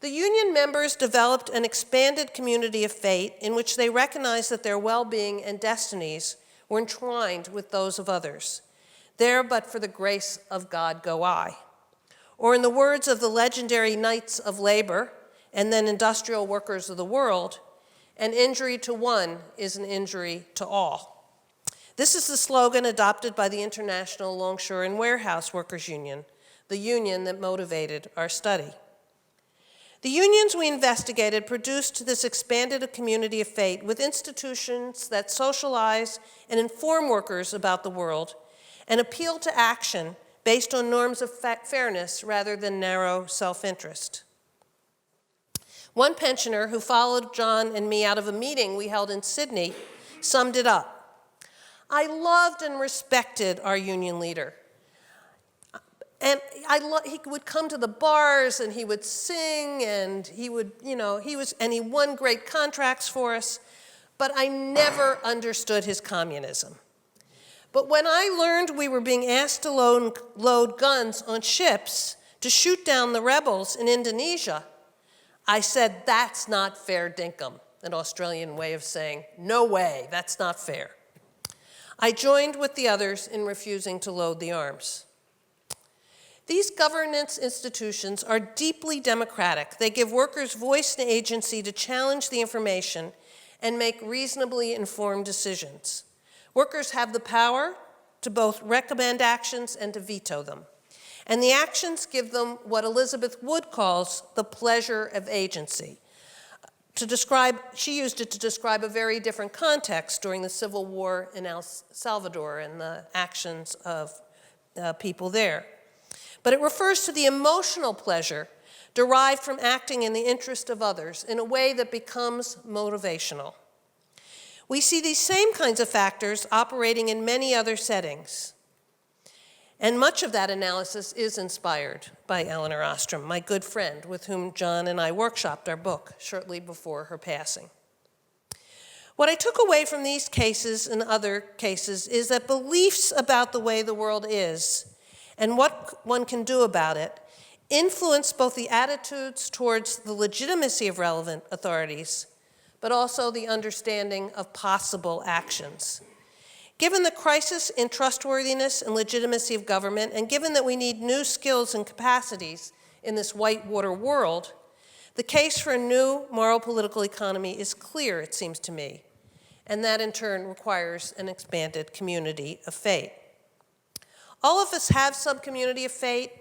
The union members developed an expanded community of fate in which they recognized that their well-being and destinies were entwined with those of others. There but for the grace of God go I. Or in the words of the legendary Knights of Labor and then industrial workers of the world, an injury to one is an injury to all. This is the slogan adopted by the International Longshore and Warehouse Workers Union, the union that motivated our study. The unions we investigated produced this expanded community of fate with institutions that socialize and inform workers about the world and appeal to action based on norms of fairness rather than narrow self-interest. One pensioner who followed John and me out of a meeting we held in Sydney summed it up. I loved and respected our union leader. And he would come to the bars and he would sing and he would, and he won great contracts for us, but I never understood his communism. But when I learned we were being asked to load guns on ships to shoot down the rebels in Indonesia, I said, that's not fair dinkum, an Australian way of saying, no way, that's not fair. I joined with the others in refusing to load the arms. These governance institutions are deeply democratic. They give workers voice and agency to challenge the information and make reasonably informed decisions. Workers have the power to both recommend actions and to veto them. And the actions give them what Elizabeth Wood calls the pleasure of agency. She used it to describe a very different context during the Civil War in El Salvador and the actions of people there. But it refers to the emotional pleasure derived from acting in the interest of others in a way that becomes motivational. We see these same kinds of factors operating in many other settings. And much of that analysis is inspired by Elinor Ostrom, my good friend, with whom John and I workshopped our book shortly before her passing. What I took away from these cases and other cases is that beliefs about the way the world is and what one can do about it influence both the attitudes towards the legitimacy of relevant authorities, but also the understanding of possible actions. Given the crisis in trustworthiness and legitimacy of government, and given that we need new skills and capacities in this whitewater world, the case for a new moral political economy is clear, it seems to me, and that in turn requires an expanded community of fate. All of us have some community of fate,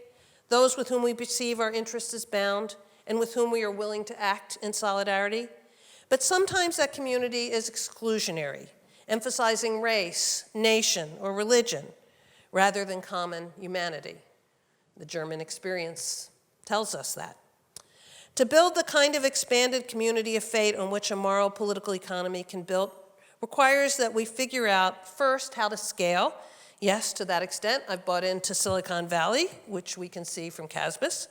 those with whom we perceive our interest as bound and with whom we are willing to act in solidarity, but sometimes that community is exclusionary, emphasizing race, nation, or religion, rather than common humanity. The German experience tells us that. To build the kind of expanded community of fate on which a moral political economy can build requires that we figure out first how to scale. Yes, to that extent, I've bought into Silicon Valley, which we can see from Casbus.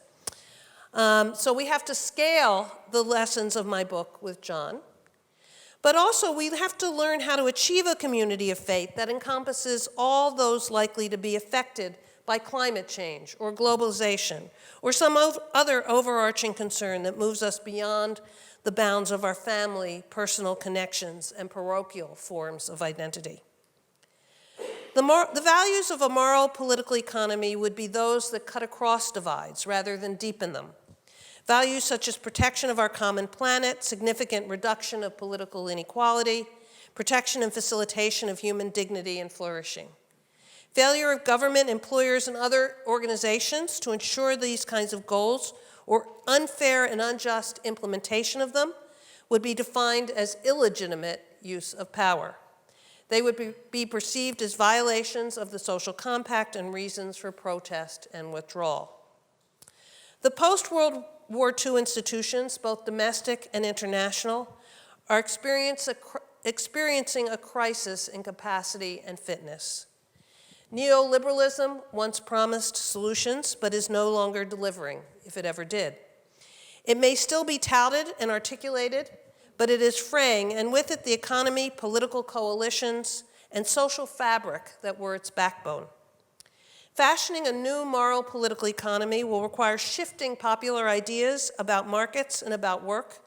So we have to scale the lessons of my book with John. But also, we have to learn how to achieve a community of faith that encompasses all those likely to be affected by climate change or globalization or some other overarching concern that moves us beyond the bounds of our family, personal connections, and parochial forms of identity. The values of a moral political economy would be those that cut across divides rather than deepen them. Values such as protection of our common planet, significant reduction of political inequality, protection and facilitation of human dignity and flourishing. Failure of government, employers, and other organizations to ensure these kinds of goals or unfair and unjust implementation of them would be defined as illegitimate use of power. They would be perceived as violations of the social compact and reasons for protest and withdrawal. The post-World War II institutions, both domestic and international, are experiencing a crisis in capacity and fitness. Neoliberalism once promised solutions, but is no longer delivering, if it ever did. It may still be touted and articulated, but it is fraying, and with it the economy, political coalitions, and social fabric that were its backbone. Fashioning a new moral political economy will require shifting popular ideas about markets and about work,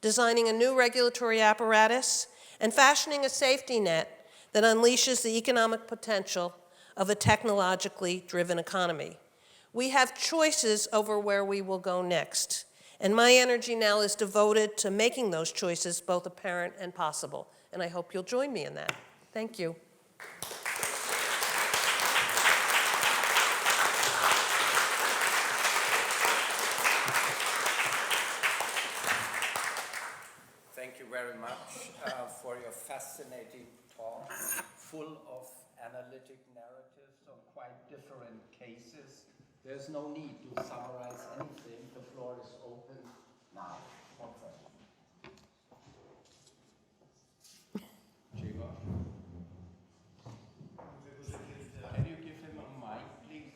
designing a new regulatory apparatus, and fashioning a safety net that unleashes the economic potential of a technologically driven economy. We have choices over where we will go next, and my energy now is devoted to making those choices both apparent and possible, and I hope you'll join me in that. Thank you. Thank you very much for your fascinating talk, full of analytic narratives on quite different cases. There's no need to summarize anything. The floor is open now. One question. Can you give him a mic, please?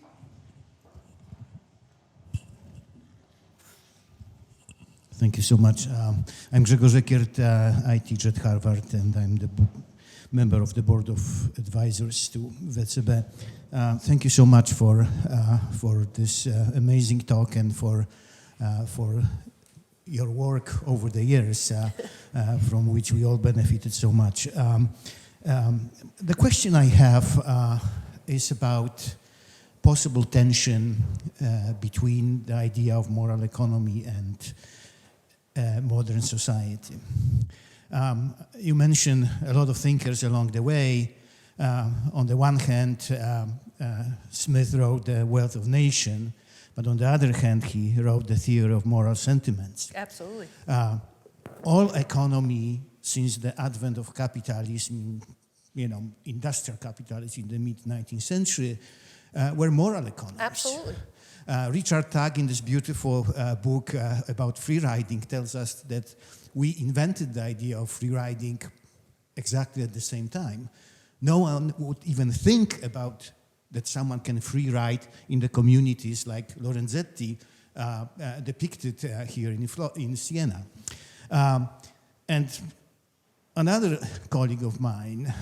Thank you so much. I'm Grzegorz Ekiert. I teach at Harvard, and I'm the member of the board of advisors to WCB. Thank you so much for this amazing talk and for your work over the years, from which we all benefited so much. The question I have is about possible tension between the idea of moral economy and modern society. You mentioned a lot of thinkers along the way. On the one hand, Smith wrote The Wealth of Nations, but on the other hand, he wrote The Theory of Moral Sentiments. Absolutely. All economy, since the advent of capitalism, industrial capitalism in the mid-19th century, were moral economies. Absolutely. Richard Tagg, in this beautiful book about free riding, tells us that we invented the idea of free riding exactly at the same time. No one would even think about that someone can free ride in the communities like Lorenzetti depicted here in Siena. And another colleague of mine,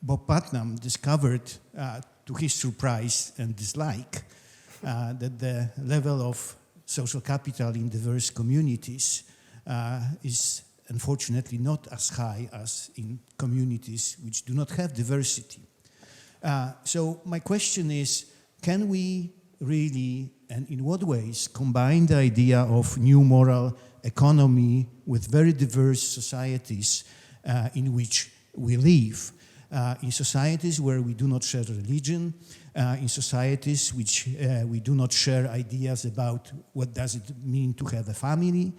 Bob Putnam, discovered, to his surprise and dislike, that the level of social capital in diverse communities is unfortunately not as high as in communities which do not have diversity. So my question is, can we really, and in what ways, combine the idea of new moral economy with very diverse societies in which we live? In societies where we do not share religion, in societies which we do not share ideas about what does it mean to have a family,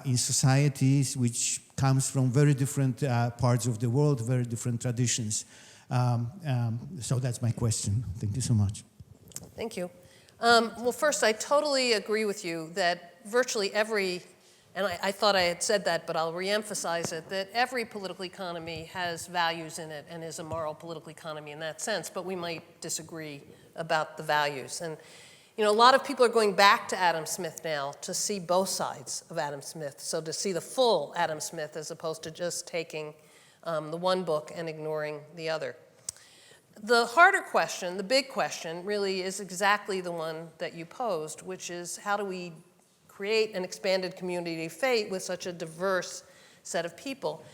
in societies which comes from very different parts of the world, very different traditions. So that's my question. Thank you so much. Thank you. Well, first, I totally agree with you that virtually every, and I thought I had said that, but I'll reemphasize it, that every political economy has values in it and is a moral political economy in that sense, but we might disagree about the values. And a lot of people are going back to Adam Smith now to see both sides of Adam Smith, so to see the full Adam Smith as opposed to just taking the one book and ignoring the other. The harder question, the big question, really is exactly the one that you posed, which is how do we create an expanded community of faith with such a diverse set of people?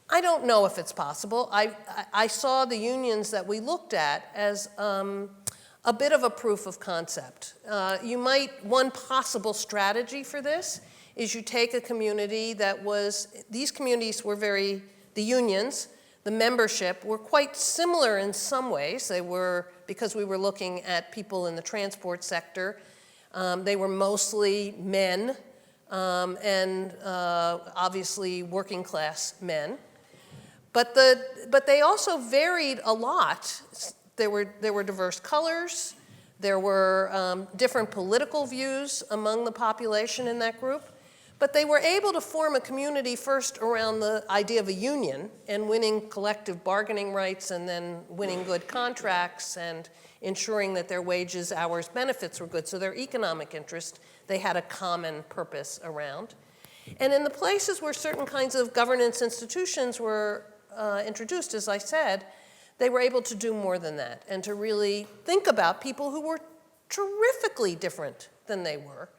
I don't know if it's possible. I saw the unions that we looked at as a bit of a proof of concept. One possible strategy for this is you take a community that these communities were the unions, the membership were quite similar in some ways. They were, because we were looking at people in the transport sector, they were mostly men and obviously working class men. But they also varied a lot. There were diverse colors. There were different political views among the population in that group. But they were able to form a community first around the idea of a union and winning collective bargaining rights and then winning good contracts and ensuring that their wages, hours, benefits were good. So their economic interest, they had a common purpose around. And in the places where certain kinds of governance institutions were introduced, as I said, they were able to do more than that and to really think about people who were terrifically different than they were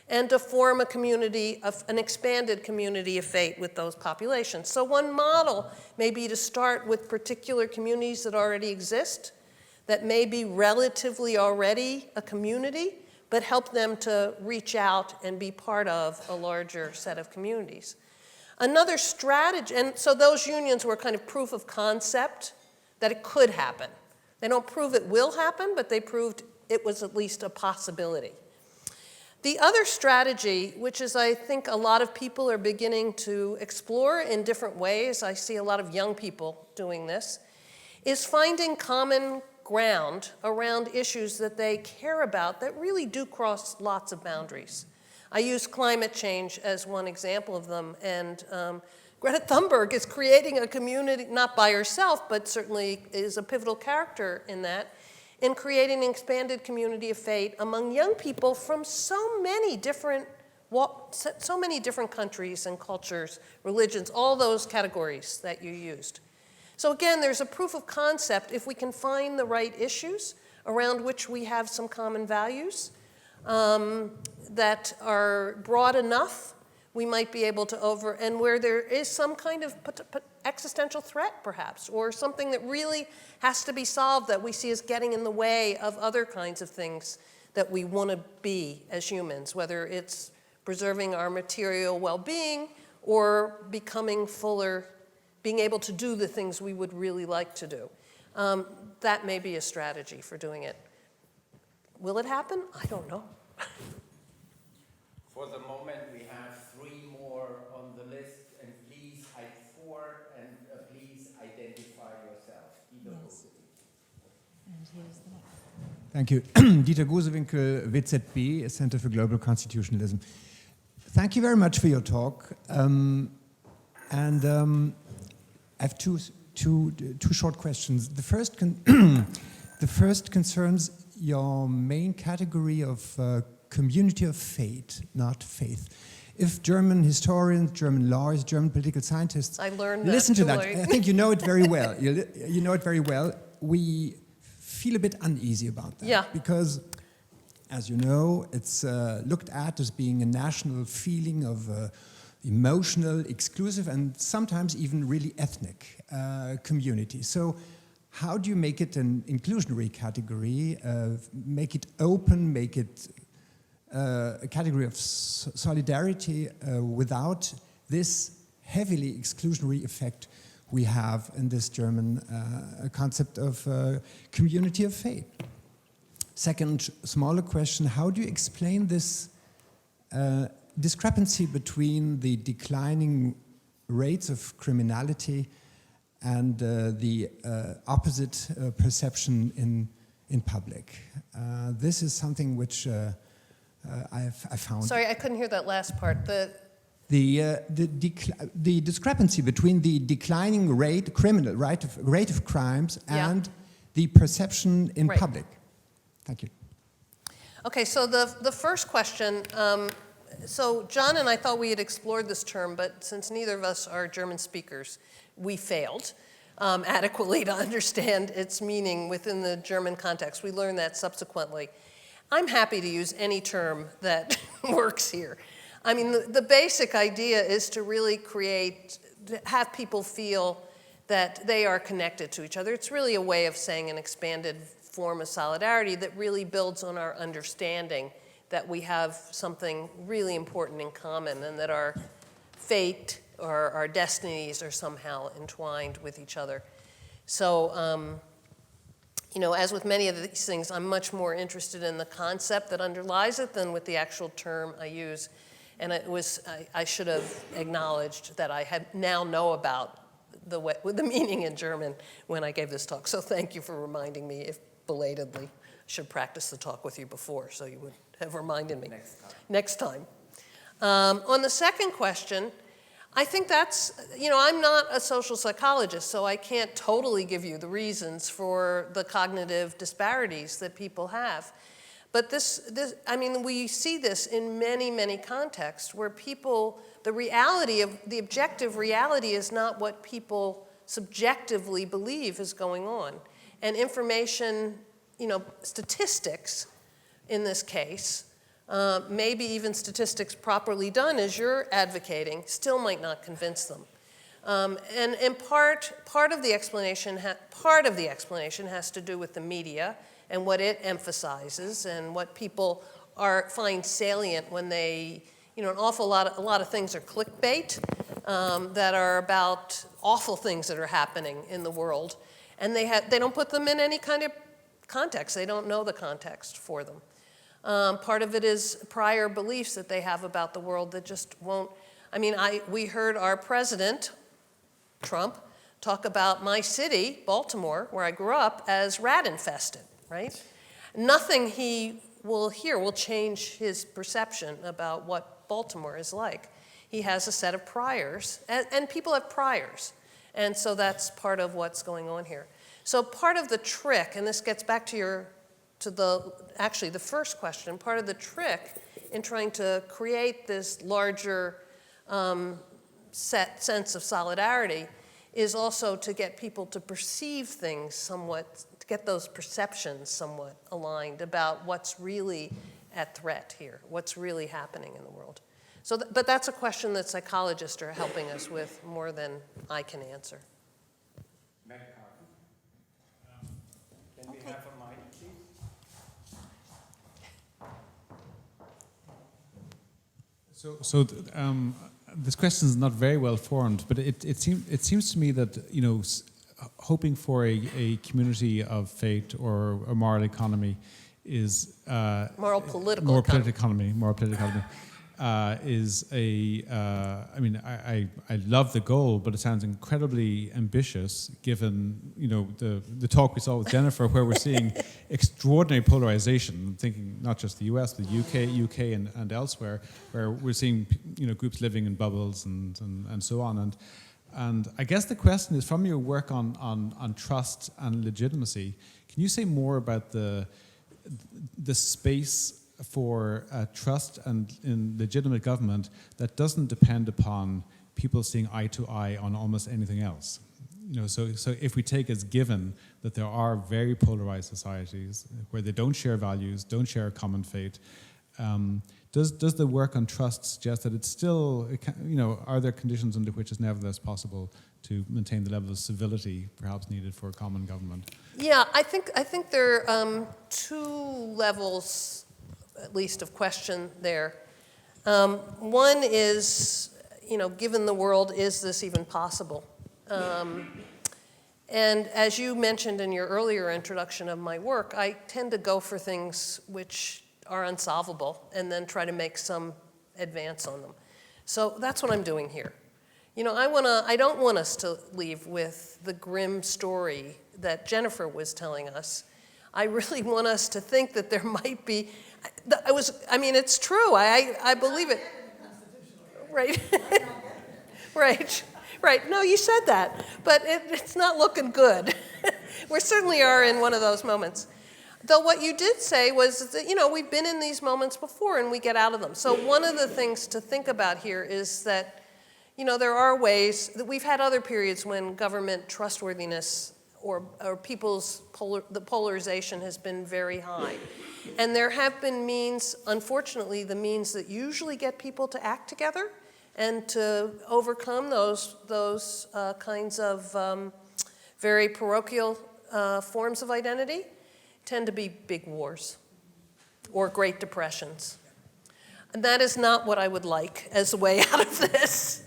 and to form a community, an expanded community of faith with those populations. So one model may be to start with particular communities that already exist, that may be relatively already a community, but help them to reach out and be part of a larger set of communities. Another strategy, and so those unions were kind of proof of concept that it could happen. They don't prove it will happen, but they proved it was at least a possibility. The other strategy, which is I think a lot of people are beginning to explore in different ways, I see a lot of young people doing this, is finding common ground around issues that they care about that really do cross lots of boundaries. I use climate change as one example of them, and Greta Thunberg is creating a community, not by herself, but certainly is a pivotal character in that, in creating an expanded community of faith among young people from so many different countries and cultures, religions, all those categories that you used. So again, there's a proof of concept if we can find the right issues around which we have some common values that are broad enough we might be able to and where there is some kind of existential threat, perhaps, or something that really has to be solved that we see as getting in the way of other kinds of things that we want to be as humans, whether it's preserving our material well-being or becoming fuller, being able to do the things we would really like to do. That may be a strategy for doing it. Will it happen? I don't know. For the moment, we have 3 more on the list, and please hide 4, and please identify yourself. Yes. And here's the next. Thank you. Dieter Gusewinkel, WZB, Center for Global Constitutionalism. Thank you very much for your talk. I have two short questions. The first concerns your main category of community of fate, not faith. If German historians, German lawyers, German political scientists I learned that listen to that, late. I think you know it very well. You know it very well. We feel a bit uneasy about that. Yeah. Because, as you know, it's looked at as being a national feeling of emotional, exclusive, and sometimes even really ethnic community. So how do you make it an inclusionary category, make it open, make it a category of solidarity without this heavily exclusionary effect we have in this German concept of community of faith? Second, smaller question, how do you explain this discrepancy between the declining rates of criminality and the opposite perception in public? This is something which I found. Sorry, I couldn't hear that last part. The discrepancy between the declining rate of crimes and the perception in Right. public. Thank you. Okay, so the first question, so John and I thought we had explored this term, but since neither of us are German speakers, we failed adequately to understand its meaning within the German context. We learned that subsequently. I'm happy to use any term that works here. I mean, the basic idea is to really have people feel that they are connected to each other. It's really a way of saying an expanded form of solidarity that really builds on our understanding that we have something really important in common and that our fate or our destinies are somehow entwined with each other. So, you know, as with many of these things, I'm much more interested in the concept that underlies it than with the actual term I use. And I should have acknowledged that I now know about the meaning in German when I gave this talk. So thank you for reminding me, if belatedly. I should practice the talk with you before, so you would have reminded me. Next time. On the second question, I think that's, you know, I'm not a social psychologist, so I can't totally give you the reasons for the cognitive disparities that people have. But I mean, we see this in many, many contexts where people, the objective reality is not what people subjectively believe is going on. And information, you know, statistics in this case, maybe even statistics properly done as you're advocating, still might not convince them. And in part of the explanation has to do with the media and what it emphasizes and what people find salient when they, you know, a lot of things are clickbait that are about awful things that are happening in the world, and they don't put them in any kind of context. They don't know the context for them. Part of it is prior beliefs that they have about the world that just won't. I mean, we heard our president, Trump, talk about my city, Baltimore, where I grew up, as rat-infested, right? Nothing he will hear will change his perception about what Baltimore is like. He has a set of priors, and people have priors. And so that's part of what's going on here. So part of the trick, and this gets back to the first question, part of the trick in trying to create this larger sense of solidarity is also to get people to perceive things somewhat, to get those perceptions somewhat aligned about what's really at threat here, what's really happening in the world. So, but that's a question that psychologists are helping us with more than I can answer. Can we have a mic, please? This question is not very well formed, but it seems to me that, you know, hoping for a community of faith or a moral economy is Moral political economy. Is a. I mean, I love the goal, but it sounds incredibly ambitious, given, you know, the talk we saw with Jennifer, where we're seeing extraordinary polarization. I'm thinking not just the US, but the UK and elsewhere, where we're seeing, you know, groups living in bubbles and so on. And I guess the question is, from your work on trust and legitimacy, can you say more about the space for trust and in legitimate government that doesn't depend upon people seeing eye to eye on almost anything else? You know, so if we take as given that there are very polarized societies where they don't share values, don't share a common fate, does the work on trust suggest that it's still, you know, are there conditions under which it's nevertheless possible to maintain the level of civility perhaps needed for a common government? Yeah, I think there are two levels, at least, of question there. One is, you know, given the world, is this even possible? And as you mentioned in your earlier introduction of my work, I tend to go for things which are unsolvable and then try to make some advance on them. So that's what I'm doing here. You know, I don't want us to leave with the grim story that Jennifer was telling us. I really want us to think that there might be, I mean, it's true, I believe it. Right. Right. No, you said that, but it's not looking good. We certainly are in one of those moments. Though what you did say was that, you know, we've been in these moments before and we get out of them. So one of the things to think about here is that, you know, there are ways that we've had other periods when government trustworthiness or people's the polarization has been very high. And there have been means, unfortunately, the means that usually get people to act together and to overcome those kinds of very parochial forms of identity tend to be big wars or Great Depressions. And that is not what I would like as a way out of this.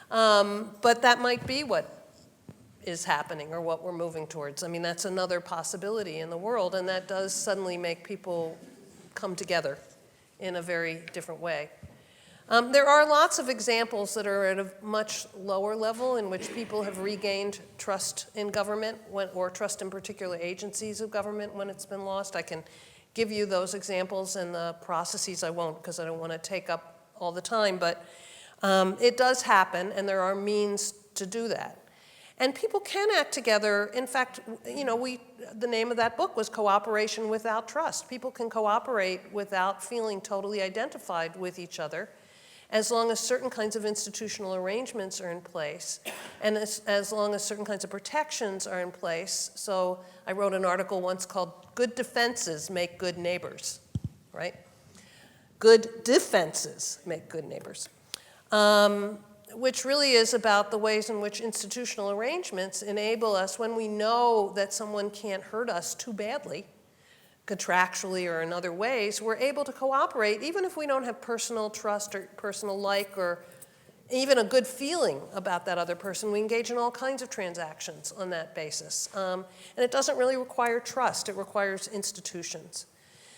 But that might be what is happening or what we're moving towards. I mean, that's another possibility in the world, and that does suddenly make people come together in a very different way. There are lots of examples that are at a much lower level in which people have regained trust in government or trust in particular agencies of government when it's been lost. I can give you those examples and the processes. I won't because I don't want to take up all the time, but it does happen, and there are means to do that. And people can act together. In fact, you know, the name of that book was Cooperation Without Trust. People can cooperate without feeling totally identified with each other, as long as certain kinds of institutional arrangements are in place, and as long as certain kinds of protections are in place. So I wrote an article once called Good Defenses Make Good Neighbors, right? Good defenses make good neighbors, which really is about the ways in which institutional arrangements enable us, when we know that someone can't hurt us too badly, contractually or in other ways, we're able to cooperate even if we don't have personal trust or personal like or even a good feeling about that other person. We engage in all kinds of transactions on that basis. And it doesn't really require trust, it requires institutions.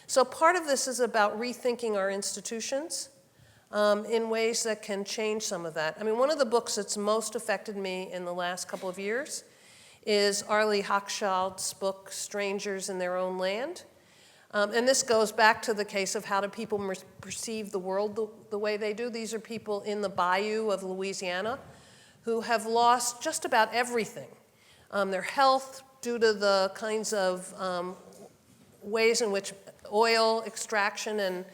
So part of this is about rethinking our institutions in ways that can change some of that. I mean, one of the books that's most affected me in the last couple of years is Arlie Hochschild's book, Strangers in Their Own Land. And this goes back to the case of how do people perceive the world the way they do. These are people in the bayou of Louisiana who have lost just about everything. Their health due to the kinds of ways in which oil extraction and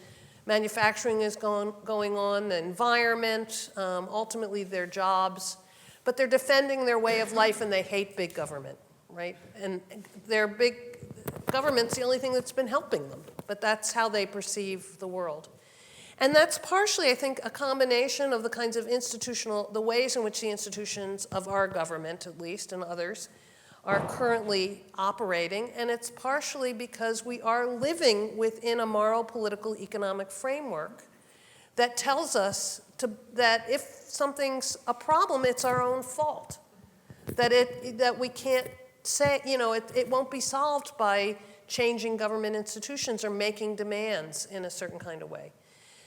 manufacturing is going on, the environment, ultimately their jobs. But they're defending their way of life and they hate big government, right? And their big government's the only thing that's been helping them, but that's how they perceive the world. And that's partially, I think, a combination of the kinds of the ways in which the institutions of our government, at least, and others, are currently operating, and it's partially because we are living within a moral, political, economic framework that tells us that if something's a problem, it's our own fault. That we can't say, it won't be solved by changing government institutions or making demands in a certain kind of way.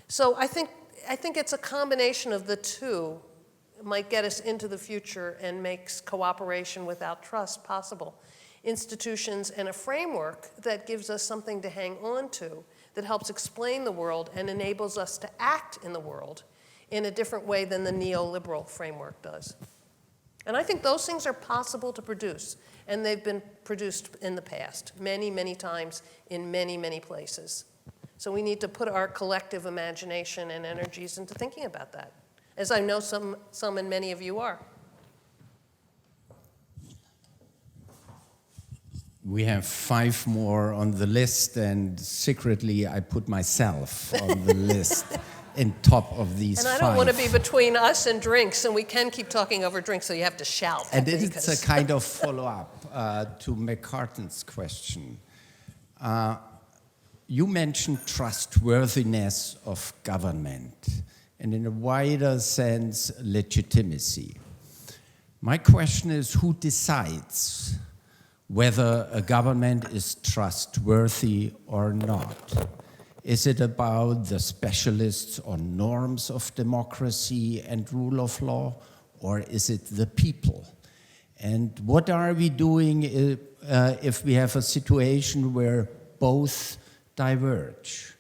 So I think it's a combination of the two. It might get us into the future and makes cooperation without trust possible. Institutions and a framework that gives us something to hang on to, that helps explain the world and enables us to act in the world in a different way than the neoliberal framework does. And I think those things are possible to produce, and they've been produced in the past, many, many times in many, many places. So we need to put our collective imagination and energies into thinking about that, as I know some and many of you are. We have 5 more on the list, and secretly I put myself on the list in top of these 5. And I don't want to be between us and drinks, and we can keep talking over drinks, so you have to shout. And it's a kind of follow-up to McCartan's question. You mentioned trustworthiness of government, and in a wider sense, legitimacy. My question is, who decides whether a government is trustworthy or not? Is it about the specialists on norms of democracy and rule of law, or is it the people? And what are we doing if we have a situation where both diverge?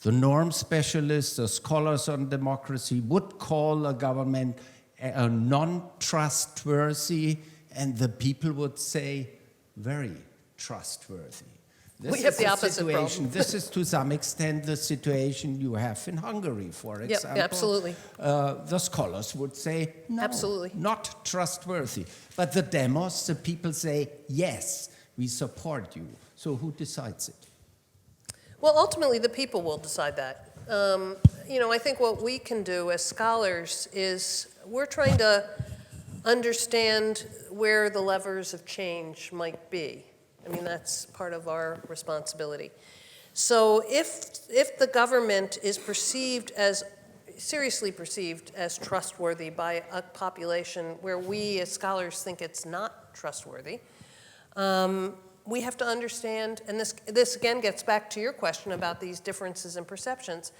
The norm specialists, the scholars on democracy would call a government a non-trustworthy, and the people would say very trustworthy. We have the opposite problem. This is to some extent the situation you have in Hungary, for example. Yep, absolutely. The scholars would say, no, absolutely, not trustworthy. But the demos, the people say, yes, we support you. So who decides it? Well, ultimately, the people will decide that. I think what we can do as scholars is we're trying to understand where the levers of change might be. I mean, that's part of our responsibility. So if the government is seriously perceived as trustworthy by a population where we as scholars think it's not trustworthy, we have to understand, and this again gets back to your question about these differences in perceptions.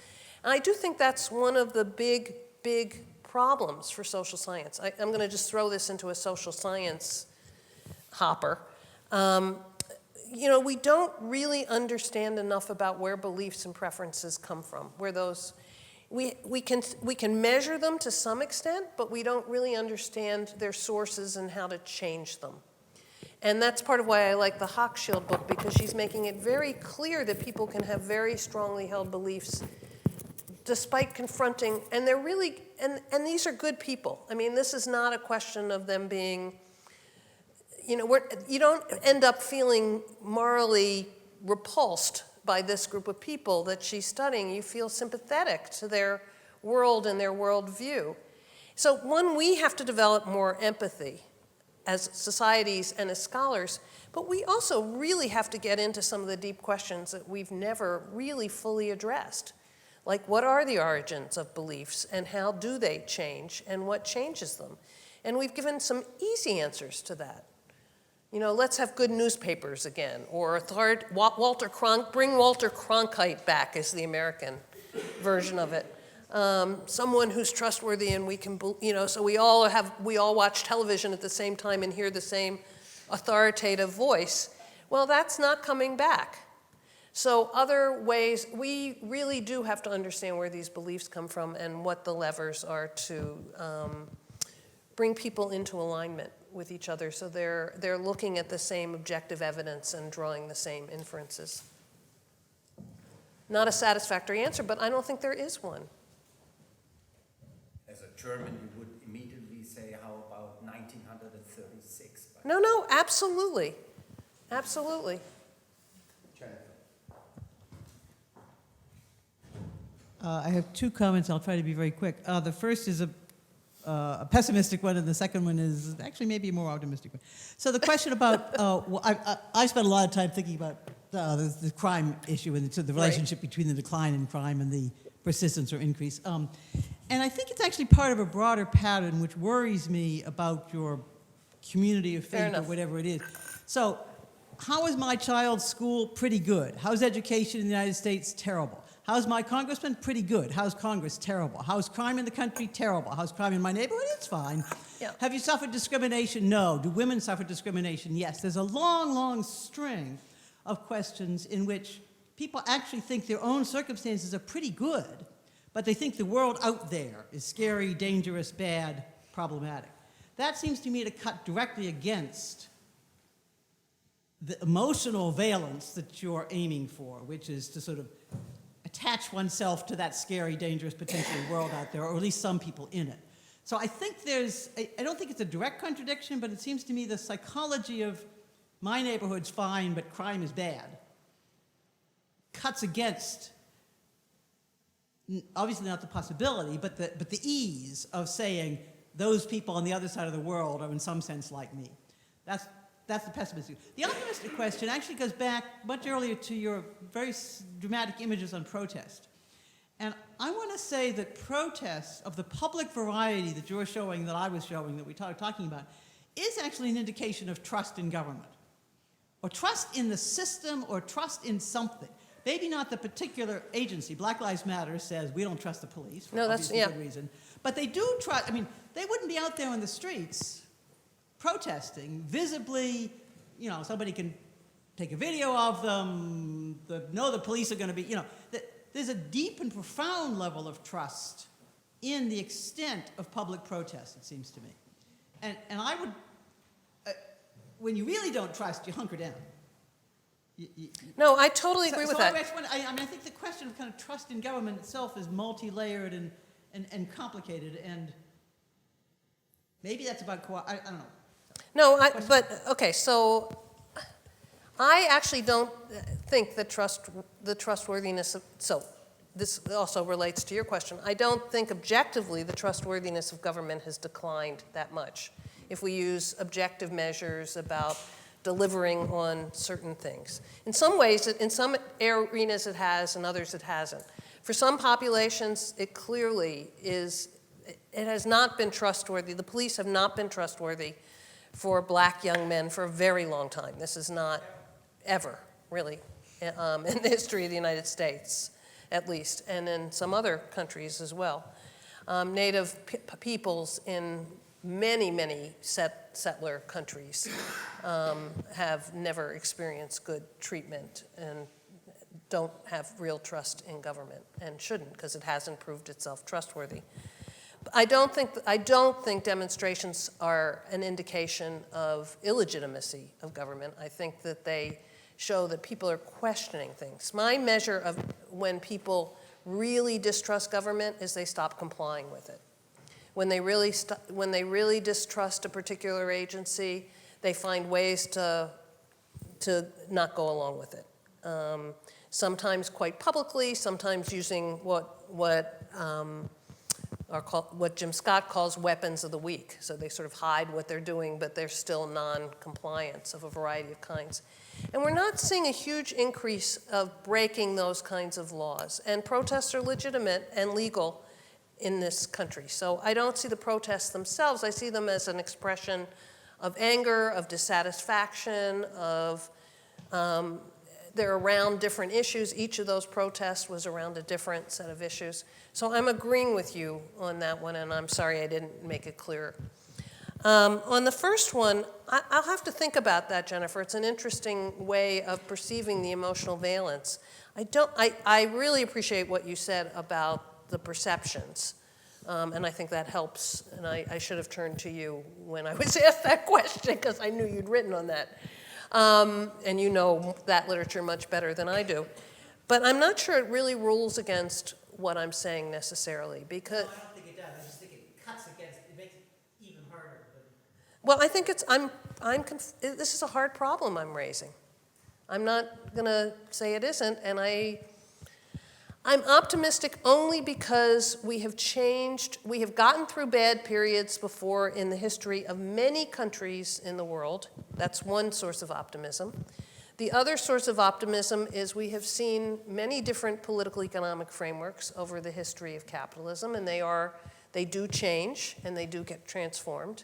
And I do think that's one of the big, big problems for social science. I'm going to just throw this into a social science hopper. We don't really understand enough about where beliefs and preferences come from, where those, we can measure them to some extent, but we don't really understand their sources and how to change them. And that's part of why I like the Hochschild book, because she's making it very clear that people can have very strongly held beliefs despite confronting, and they're really, and these are good people. I mean, this is not a question of them being, you don't end up feeling morally repulsed by this group of people that she's studying. You feel sympathetic to their world and their worldview. So one, we have to develop more empathy as societies and as scholars, but we also really have to get into some of the deep questions that we've never really fully addressed. Like, what are the origins of beliefs and how do they change and what changes them? And we've given some easy answers to that. Let's have good newspapers again, or bring Walter Cronkite back as the American version of it. Someone who's trustworthy and we can, so we all watch television at the same time and hear the same authoritative voice. Well, that's not coming back. So other ways, we really do have to understand where these beliefs come from and what the levers are to bring people into alignment with each other so they're looking at the same objective evidence and drawing the same inferences. Not a satisfactory answer, but I don't think there is one. As a German, you would immediately say, how about 1936? No, absolutely. Absolutely. I have two comments. I'll try to be very quick. The first is a pessimistic one, and the second one is actually maybe a more optimistic one. So the question about, I spent a lot of time thinking about the crime issue and the relationship between the decline in crime and the persistence or increase. And I think it's actually part of a broader pattern which worries me about your community of faith or whatever it is. So how is my child's school? Pretty good. How's education in the United States? Terrible. How's my congressman? Pretty good. How's Congress? Terrible. How's crime in the country? Terrible. How's crime in my neighborhood? It's fine. Yeah. Have you suffered discrimination? No. Do women suffer discrimination? Yes. There's a long, long string of questions in which people actually think their own circumstances are pretty good, but they think the world out there is scary, dangerous, bad, problematic. That seems to me to cut directly against the emotional valence that you're aiming for, which is to sort of attach oneself to that scary, dangerous, potentially world out there, or at least some people in it. So I think I don't think it's a direct contradiction, but it seems to me the psychology of my neighborhood's fine, but crime is bad, cuts against, obviously not the possibility, but the ease of saying those people on the other side of the world are in some sense like me. That's the pessimistic. The optimistic question actually goes back much earlier to your very dramatic images on protest. And I want to say that protests of the public variety that you're showing, that I was showing, that we talking about, is actually an indication of trust in government, or trust in the system, or trust in something. Maybe not the particular agency. Black Lives Matter says we don't trust the police for obviously good reason. But they do trust, I mean, they wouldn't be out there on the streets protesting visibly. You know, somebody can take a video of them, know the police are going to be, you know, there's a deep and profound level of trust in the extent of public protest, it seems to me. And I would, when you really don't trust, you hunker down. No, I totally agree with that. I think the question of kind of trust in government itself is multi-layered and complicated, and maybe that's about I don't know. No, okay, so I actually don't think that the trustworthiness of, so this also relates to your question. I don't think objectively the trustworthiness of government has declined that much if we use objective measures about delivering on certain things. In some ways, in some arenas it has, in others it hasn't. For some populations, it clearly is, it has not been trustworthy. The police have not been trustworthy for black young men for a very long time. This is not ever, really, in the history of the United States, at least, and in some other countries as well. Native peoples in many, many settler countries have never experienced good treatment and don't have real trust in government, and shouldn't, because it hasn't proved itself trustworthy. I don't think demonstrations are an indication of illegitimacy of government. I think that they show that people are questioning things. My measure of when people really distrust government is they stop complying with it. When they really distrust a particular agency, they find ways to not go along with it. Sometimes quite publicly, sometimes using what Jim Scott calls weapons of the weak. So they sort of hide what they're doing, but they're still non-compliance of a variety of kinds. And we're not seeing a huge increase of breaking those kinds of laws. And protests are legitimate and legal in this country. So I don't see the protests themselves. I see them as an expression of anger, of dissatisfaction, of they're around different issues. Each of those protests was around a different set of issues. So I'm agreeing with you on that one, and I'm sorry I didn't make it clearer. On the first one, I'll have to think about that, Jennifer. It's an interesting way of perceiving the emotional valence. I really appreciate what you said about the perceptions, and I think that helps, and I should have turned to you when I was asked that question, because I knew you'd written on that. And you know that literature much better than I do. But I'm not sure it really rules against what I'm saying necessarily, because... No, I don't think it does. I just think it cuts against, it makes it even harder. Well, I think this is a hard problem I'm raising. I'm not going to say it isn't, and I'm optimistic only because we have changed, we have gotten through bad periods before in the history of many countries in the world. That's one source of optimism. The other source of optimism is we have seen many different political economic frameworks over the history of capitalism, and they do change and they do get transformed.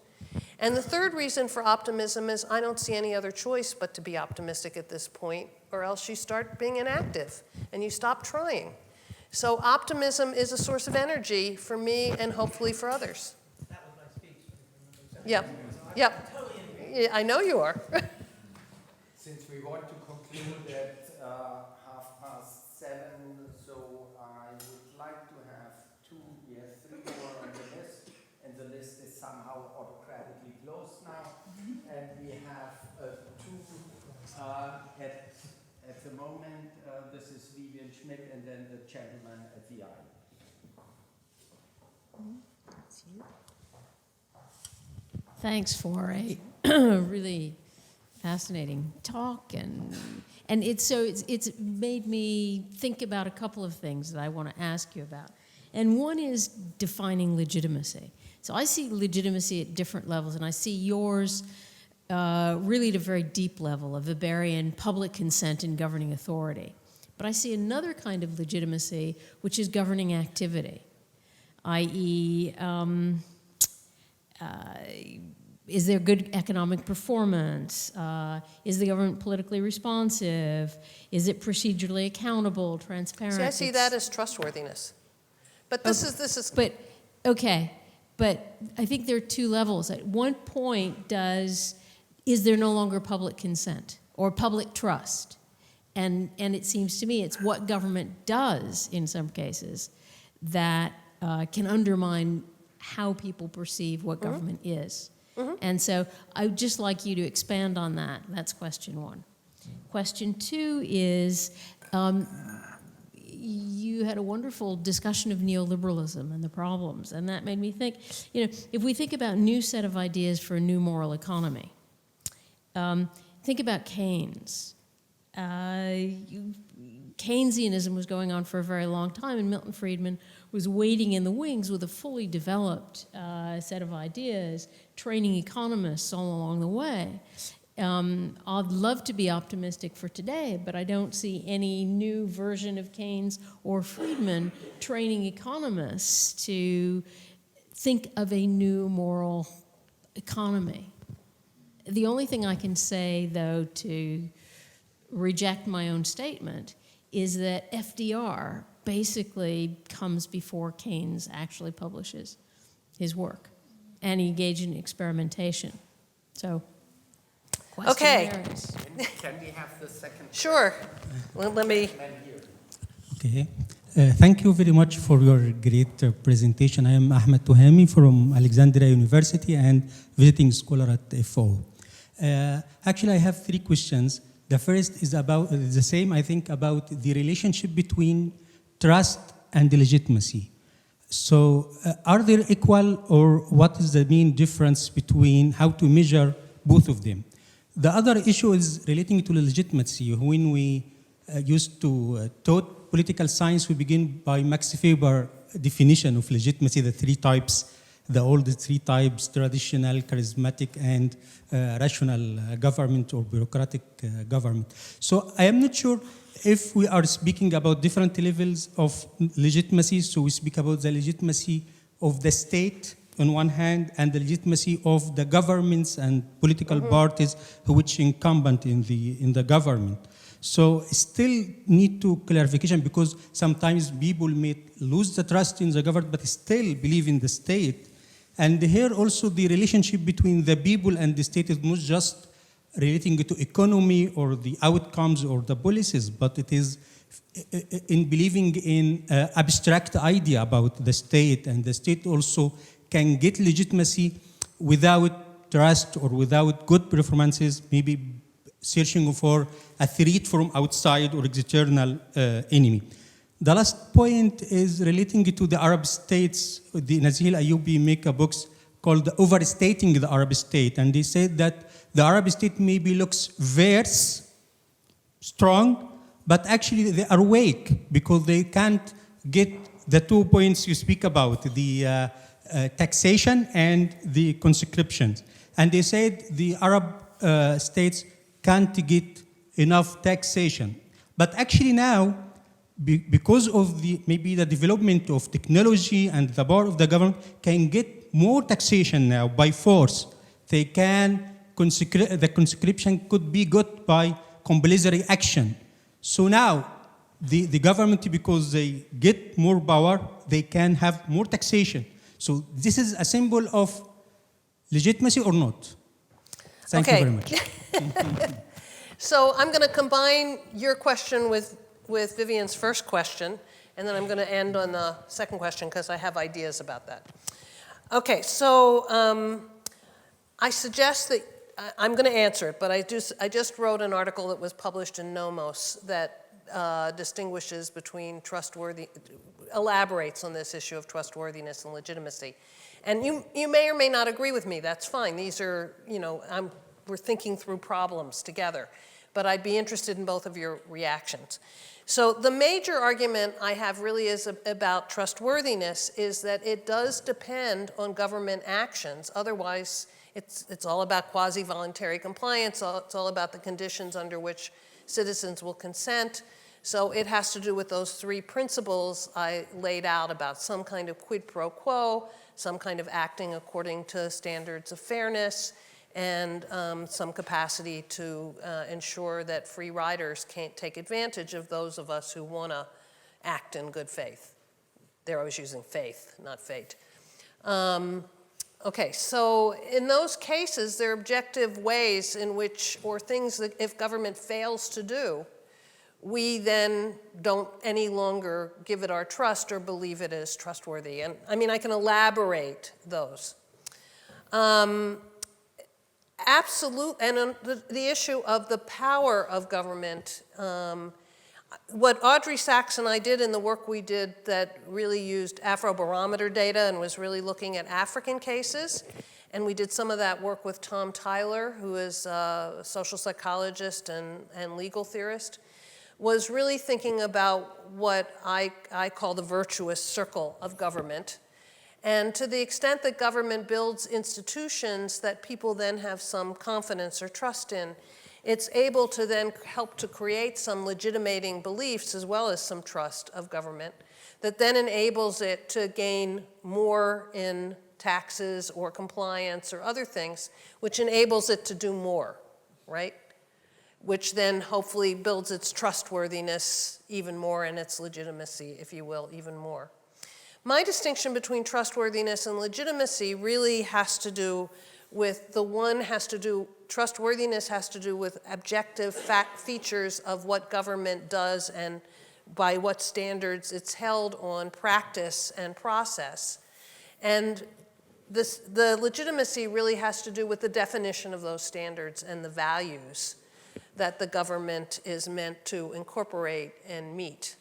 And the third reason for optimism is I don't see any other choice but to be optimistic at this point, or else you start being inactive and you stop trying. So optimism is a source of energy for me and hopefully for others. That was my speech. Yep, yep. Yeah, I know you are. Since we want to conclude at 7:30, so I would like to have three more on the list, and the list is somehow autocratically closed now, and we have two at the moment. This is Vivian Schmidt, and then the gentleman at the aisle. Thanks for a really fascinating talk, and it's made me think about a couple of things that I want to ask you about. And one is defining legitimacy. So I see legitimacy at different levels, and I see yours really at a very deep level of Weberian public consent in governing authority. But I see another kind of legitimacy, which is governing activity, i.e., is there good economic performance? Is the government politically responsive? Is it procedurally accountable, transparent? See, I see that as trustworthiness. But this is. But okay, but I think there are two levels. At one point, is there no longer public consent or public trust? And it seems to me it's what government does in some cases that can undermine how people perceive what government is. And so I would just like you to expand on that. That's question one. Question two is, you had a wonderful discussion of neoliberalism and the problems, and that made me think, if we think about a new set of ideas for a new moral economy, think about Keynes. Keynesianism was going on for a very long time, and Milton Friedman was waiting in the wings with a fully developed set of ideas, training economists all along the way. I'd love to be optimistic for today, but I don't see any new version of Keynes or Friedman training economists to think of a new moral economy. The only thing I can say, though, to reject my own statement is that FDR basically comes before Keynes actually publishes his work, and he engaged in experimentation. So, Okay. Can we have the second? Sure. Well, let me. Okay. Thank you very much for your great presentation. I am Ahmed Tuhami from Alexandria University and visiting scholar at FO. Actually, I have three questions. The first is about the same, I think, about the relationship between trust and legitimacy. So are there equal, or what is the main difference between how to measure both of them? The other issue is relating to legitimacy. When we used to taught political science, we begin by Max Weber's definition of legitimacy, the three types, the old three types, traditional, charismatic, and rational government or bureaucratic government. So I am not sure if we are speaking about different levels of legitimacy. So we speak about the legitimacy of the state on one hand, and the legitimacy of the governments and political parties which incumbent in the government. So still need to clarification, because sometimes people may lose the trust in the government but still believe in the state. And here also the relationship between the people and the state is not just relating to economy or the outcomes or the policies, but it is in believing in abstract idea about the state, and the state also can get legitimacy without trust or without good performances, maybe searching for a threat from outside or external enemy. The last point is relating to the Arab states. The Nazil Ayubi make a book called Overstating the Arab State, and they said that the Arab state maybe looks fierce, strong, but actually they are weak because they can't get the 2 points you speak about, the taxation and the conscriptions. And they said the Arab states can't get enough taxation. But actually now, because of maybe the development of technology and the power of the government can get more taxation now by force. They can, the conscription could be got by compulsory action. So now, the government, because they get more power, they can have more taxation. So this is a symbol of legitimacy or not? Thank you very much. So I'm going to combine your question with Vivian's first question, and then I'm going to end on the second question because I have ideas about that. Okay, so I suggest that I'm going to answer it, but I just wrote an article that was published in Nomos that distinguishes between elaborates on this issue of trustworthiness and legitimacy. And you may or may not agree with me, that's fine. These are, we're thinking through problems together. But I'd be interested in both of your reactions. So the major argument I have really is about trustworthiness is that it does depend on government actions. Otherwise, it's all about quasi-voluntary compliance. It's all about the conditions under which citizens will consent. So it has to do with those three principles I laid out about some kind of quid pro quo, some kind of acting according to standards of fairness, and some capacity to ensure that free riders can't take advantage of those of us who want to act in good faith. There I was using faith, not fate. Okay, so in those cases, there are objective ways in which, or things that if government fails to do, we then don't any longer give it our trust or believe it is trustworthy. And I mean, I can elaborate those. Absolute, and on the issue of the power of government, what Audrey Sachs and I did in the work we did that really used Afrobarometer data and was really looking at African cases, and we did some of that work with Tom Tyler, who is a social psychologist and legal theorist, was really thinking about what I call the virtuous circle of government. And to the extent that government builds institutions that people then have some confidence or trust in, it's able to then help to create some legitimating beliefs as well as some trust of government that then enables it to gain more in taxes or compliance or other things, which enables it to do more, right? Which then hopefully builds its trustworthiness even more and its legitimacy, if you will, even more. My distinction between trustworthiness and legitimacy really has to do with trustworthiness has to do with objective fact features of what government does and by what standards it's held on practice and process. And the legitimacy really has to do with the definition of those standards and the values that the government is meant to incorporate and meet.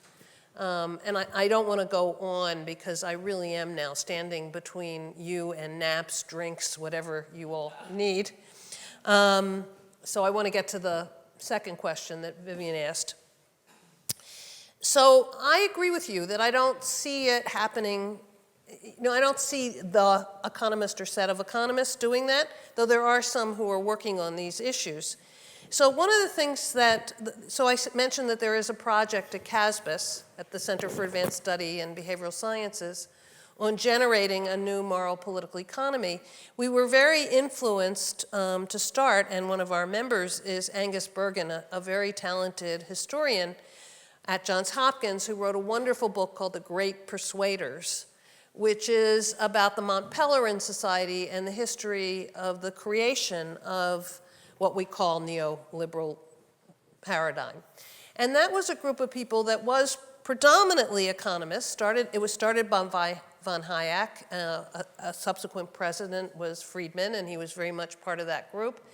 And I don't want to go on because I really am now standing between you and naps, drinks, whatever you all need. So I want to get to the second question that Vivian asked. So I agree with you that I don't see it happening. I don't see the economist or set of economists doing that, though there are some who are working on these issues. So one of the things so I mentioned that there is a project at CASBIS, at the Center for Advanced Study in Behavioral Sciences, on generating a new moral political economy. We were very influenced to start, and one of our members is Angus Bergen, a very talented historian at Johns Hopkins, who wrote a wonderful book called The Great Persuaders, which is about the Mont Pelerin Society and the history of the creation of what we call neoliberal paradigm. And that was a group of people that was predominantly economists. It was started by von Hayek. A subsequent president was Friedman, and he was very much part of that group.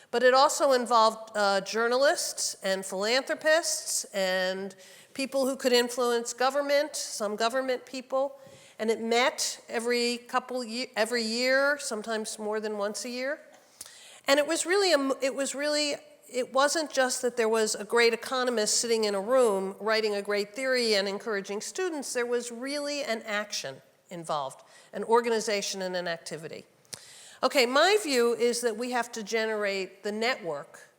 But it also involved journalists and philanthropists and people who could influence government, some government people. And it met every year, sometimes more than once a year. And it was really it wasn't just that there was a great economist sitting in a room writing a great theory and encouraging students. There was really an action involved, an organization and an activity. Okay, my view is that we have to generate the network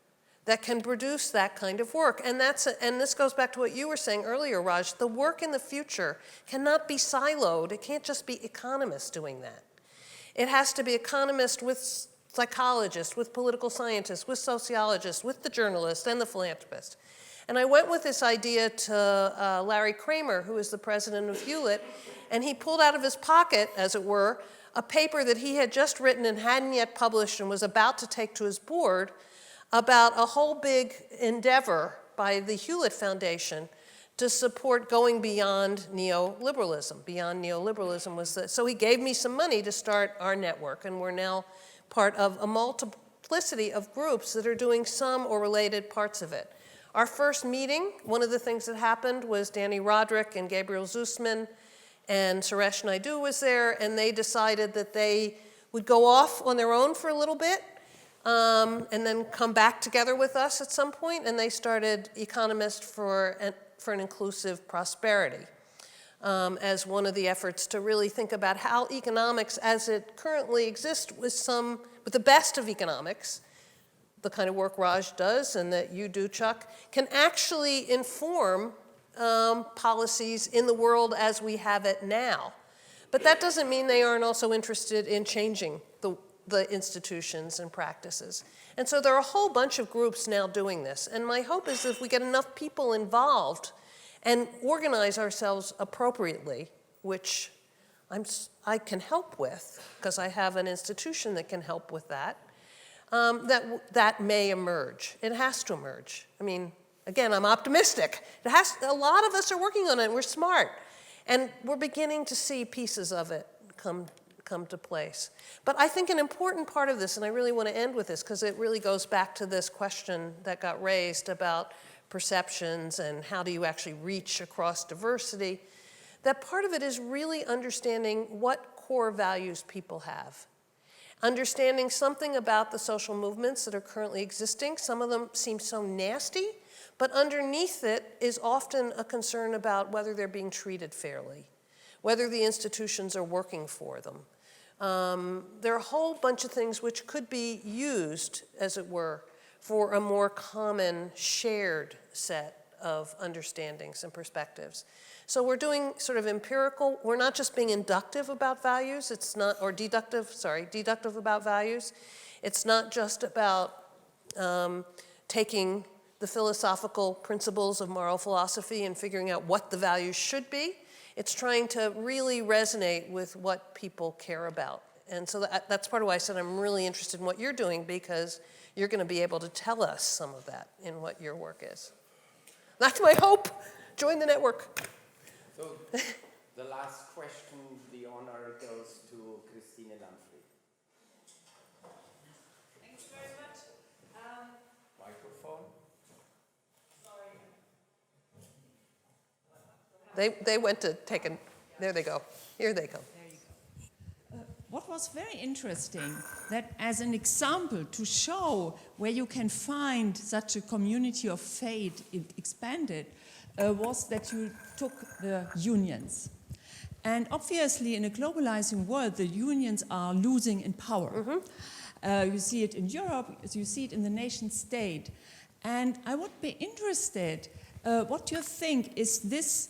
that can produce that kind of work. And this goes back to what you were saying earlier, Raj. The work in the future cannot be siloed. It can't just be economists doing that. It has to be economists with psychologists, with political scientists, with sociologists, with the journalist and the philanthropist. And I went with this idea to Larry Kramer, who is the president of Hewlett, and he pulled out of his pocket, as it were, a paper that he had just written and hadn't yet published and was about to take to his board about a whole big endeavor by the Hewlett Foundation to support going beyond neoliberalism. Beyond neoliberalism was that. So he gave me some money to start our network, and we're now part of a multiplicity of groups that are doing some or related parts of it. Our first meeting, one of the things that happened was Danny Roderick and Gabriel Zusman and Suresh Naidu was there, and they decided that they would go off on their own for a little bit, and then come back together with us at some point, and they started Economist for an Inclusive Prosperity as one of the efforts to really think about how economics as it currently exists with the best of economics, the kind of work Raj does and that you do, Chuck, can actually inform policies in the world as we have it now. But that doesn't mean they aren't also interested in changing the institutions and practices. And so there are a whole bunch of groups now doing this. And my hope is if we get enough people involved and organize ourselves appropriately, which I can help with, because I have an institution that can help with that, that may emerge. It has to emerge. I mean, again, I'm optimistic. A lot of us are working on it, and we're smart. And we're beginning to see pieces of it come to place. But I think an important part of this, and I really want to end with this because it really goes back to this question that got raised about perceptions and how do you actually reach across diversity, that part of it is really understanding what core values people have. Understanding something about the social movements that are currently existing. Some of them seem so nasty, but underneath it is often a concern about whether they're being treated fairly, whether the institutions are working for them. There are a whole bunch of things which could be used, as it were, for a more common shared set of understandings and perspectives. So we're doing sort of empirical, we're not just being inductive about values, it's not, or deductive about values. It's not just about taking the philosophical principles of moral philosophy and figuring out what the values should be. It's trying to really resonate with what people care about. And so that's part of why I said I'm really interested in what you're doing, because you're going to be able to tell us some of that in what your work is. That's my hope. Join the network. So the last question, the honor goes to Christine Landfried. Thanks very much. Microphone. They went to take a, there they go. Here they come. What was very interesting, that as an example to show where you can find such a community of faith expanded, was that you took the unions. And obviously in a globalizing world, the unions are losing in power. You see it in Europe, you see it in the nation state. And I would be interested, what you think is this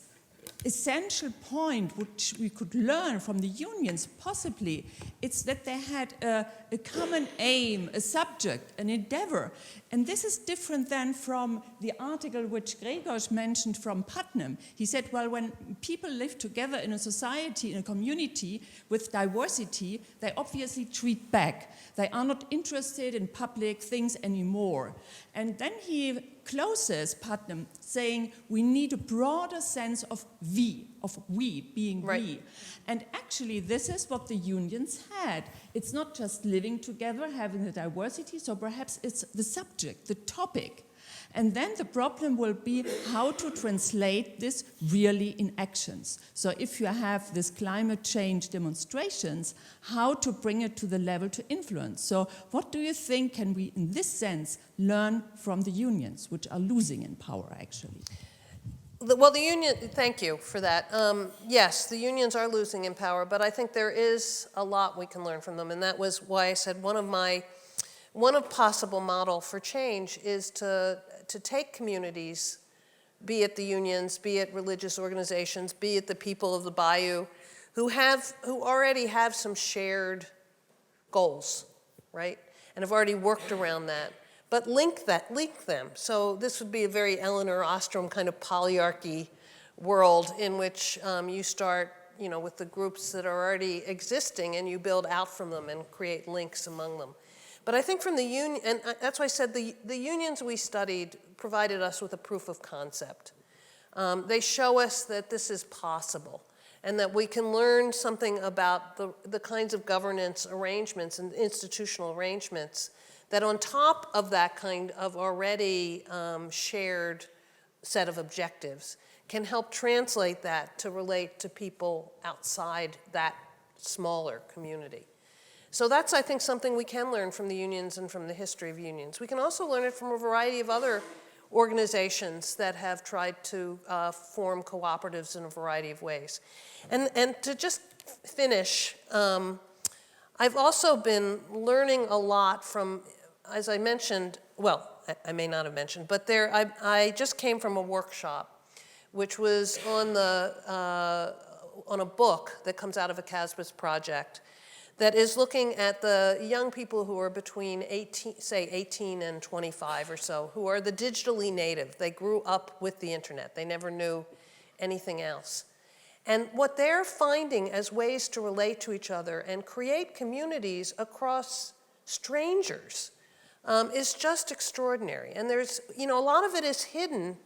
essential point which we could learn from the unions, possibly, it's that they had a common aim, a subject, an endeavor. And this is different than from the article which Gregos mentioned from Putnam. He said, well, when people live together in a society, in a community with diversity, they obviously treat back. They are not interested in public things anymore. And then he closes Putnam saying we need a broader sense of we being right. we. And actually this is what the unions had. It's not just living together, having the diversity, so perhaps it's the subject, the topic. And then the problem will be how to translate this really in actions. So if you have this climate change demonstrations, how to bring it to the level to influence. So what do you think can we, in this sense, learn from the unions, which are losing in power, actually? Well, the union, thank you for that. Yes, the unions are losing in power, but I think there is a lot we can learn from them, and that was why I said one of possible model for change is to take communities, be it the unions, be it religious organizations, be it the people of the bayou, who already have some shared goals, right? And have already worked around that. But link them. So this would be a very Elinor Ostrom kind of polyarchy world in which you start, with the groups that are already existing and you build out from them and create links among them. But I think from the union, and that's why I said the unions we studied provided us with a proof of concept. They show us that this is possible and that we can learn something about the kinds of governance arrangements and institutional arrangements that on top of that kind of already shared set of objectives can help translate that to relate to people outside that smaller community. So that's, I think, something we can learn from the unions and from the history of unions. We can also learn it from a variety of other organizations that have tried to form cooperatives in a variety of ways. And to just finish, I've also been learning a lot from, as I mentioned, well, I may not have mentioned, but I just came from a workshop, which was on a book that comes out of a CASBIS project that is looking at the young people who are between 18 and 25 or so, who are the digitally native. They grew up with the internet. They never knew anything else. And what they're finding as ways to relate to each other and create communities across strangers is just extraordinary. And there's, a lot of it is hidden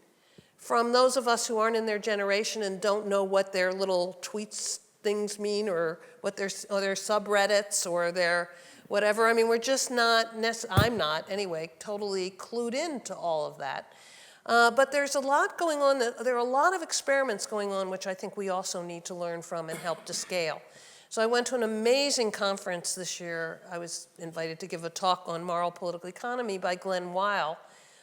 from those of us who aren't in their generation and don't know what their little tweets things mean or what their subreddits or their whatever. I mean, we're just not, I'm not anyway, totally clued into all of that. But there's a lot going on, there are a lot of experiments going on which I think we also need to learn from and help to scale. So I went to an amazing conference this year. I was invited to give a talk on moral political economy by Glenn Weil,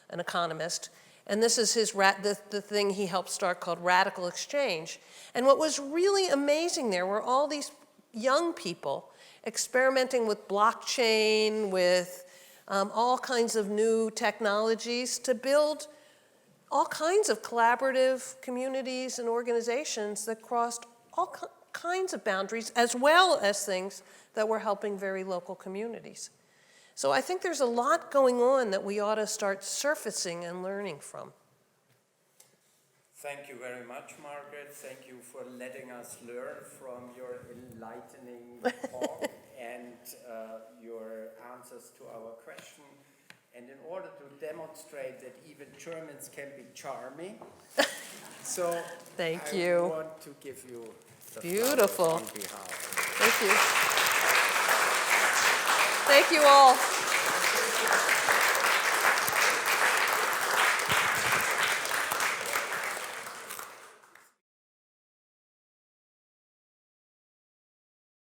an economist. And this is the thing he helped start called Radical Exchange. And what was really amazing there were all these young people experimenting with blockchain, with all kinds of new technologies to build all kinds of collaborative communities and organizations that crossed all kinds of boundaries, as well as things that were helping very local communities. So I think there's a lot going on that we ought to start surfacing and learning from. Thank you very much, Margaret. Thank you for letting us learn from your enlightening talk and your answers to our question. And in order to demonstrate that even Germans can be charming, so I want to give you the Beautiful. flowers on behalf. Thank you. Thank you all.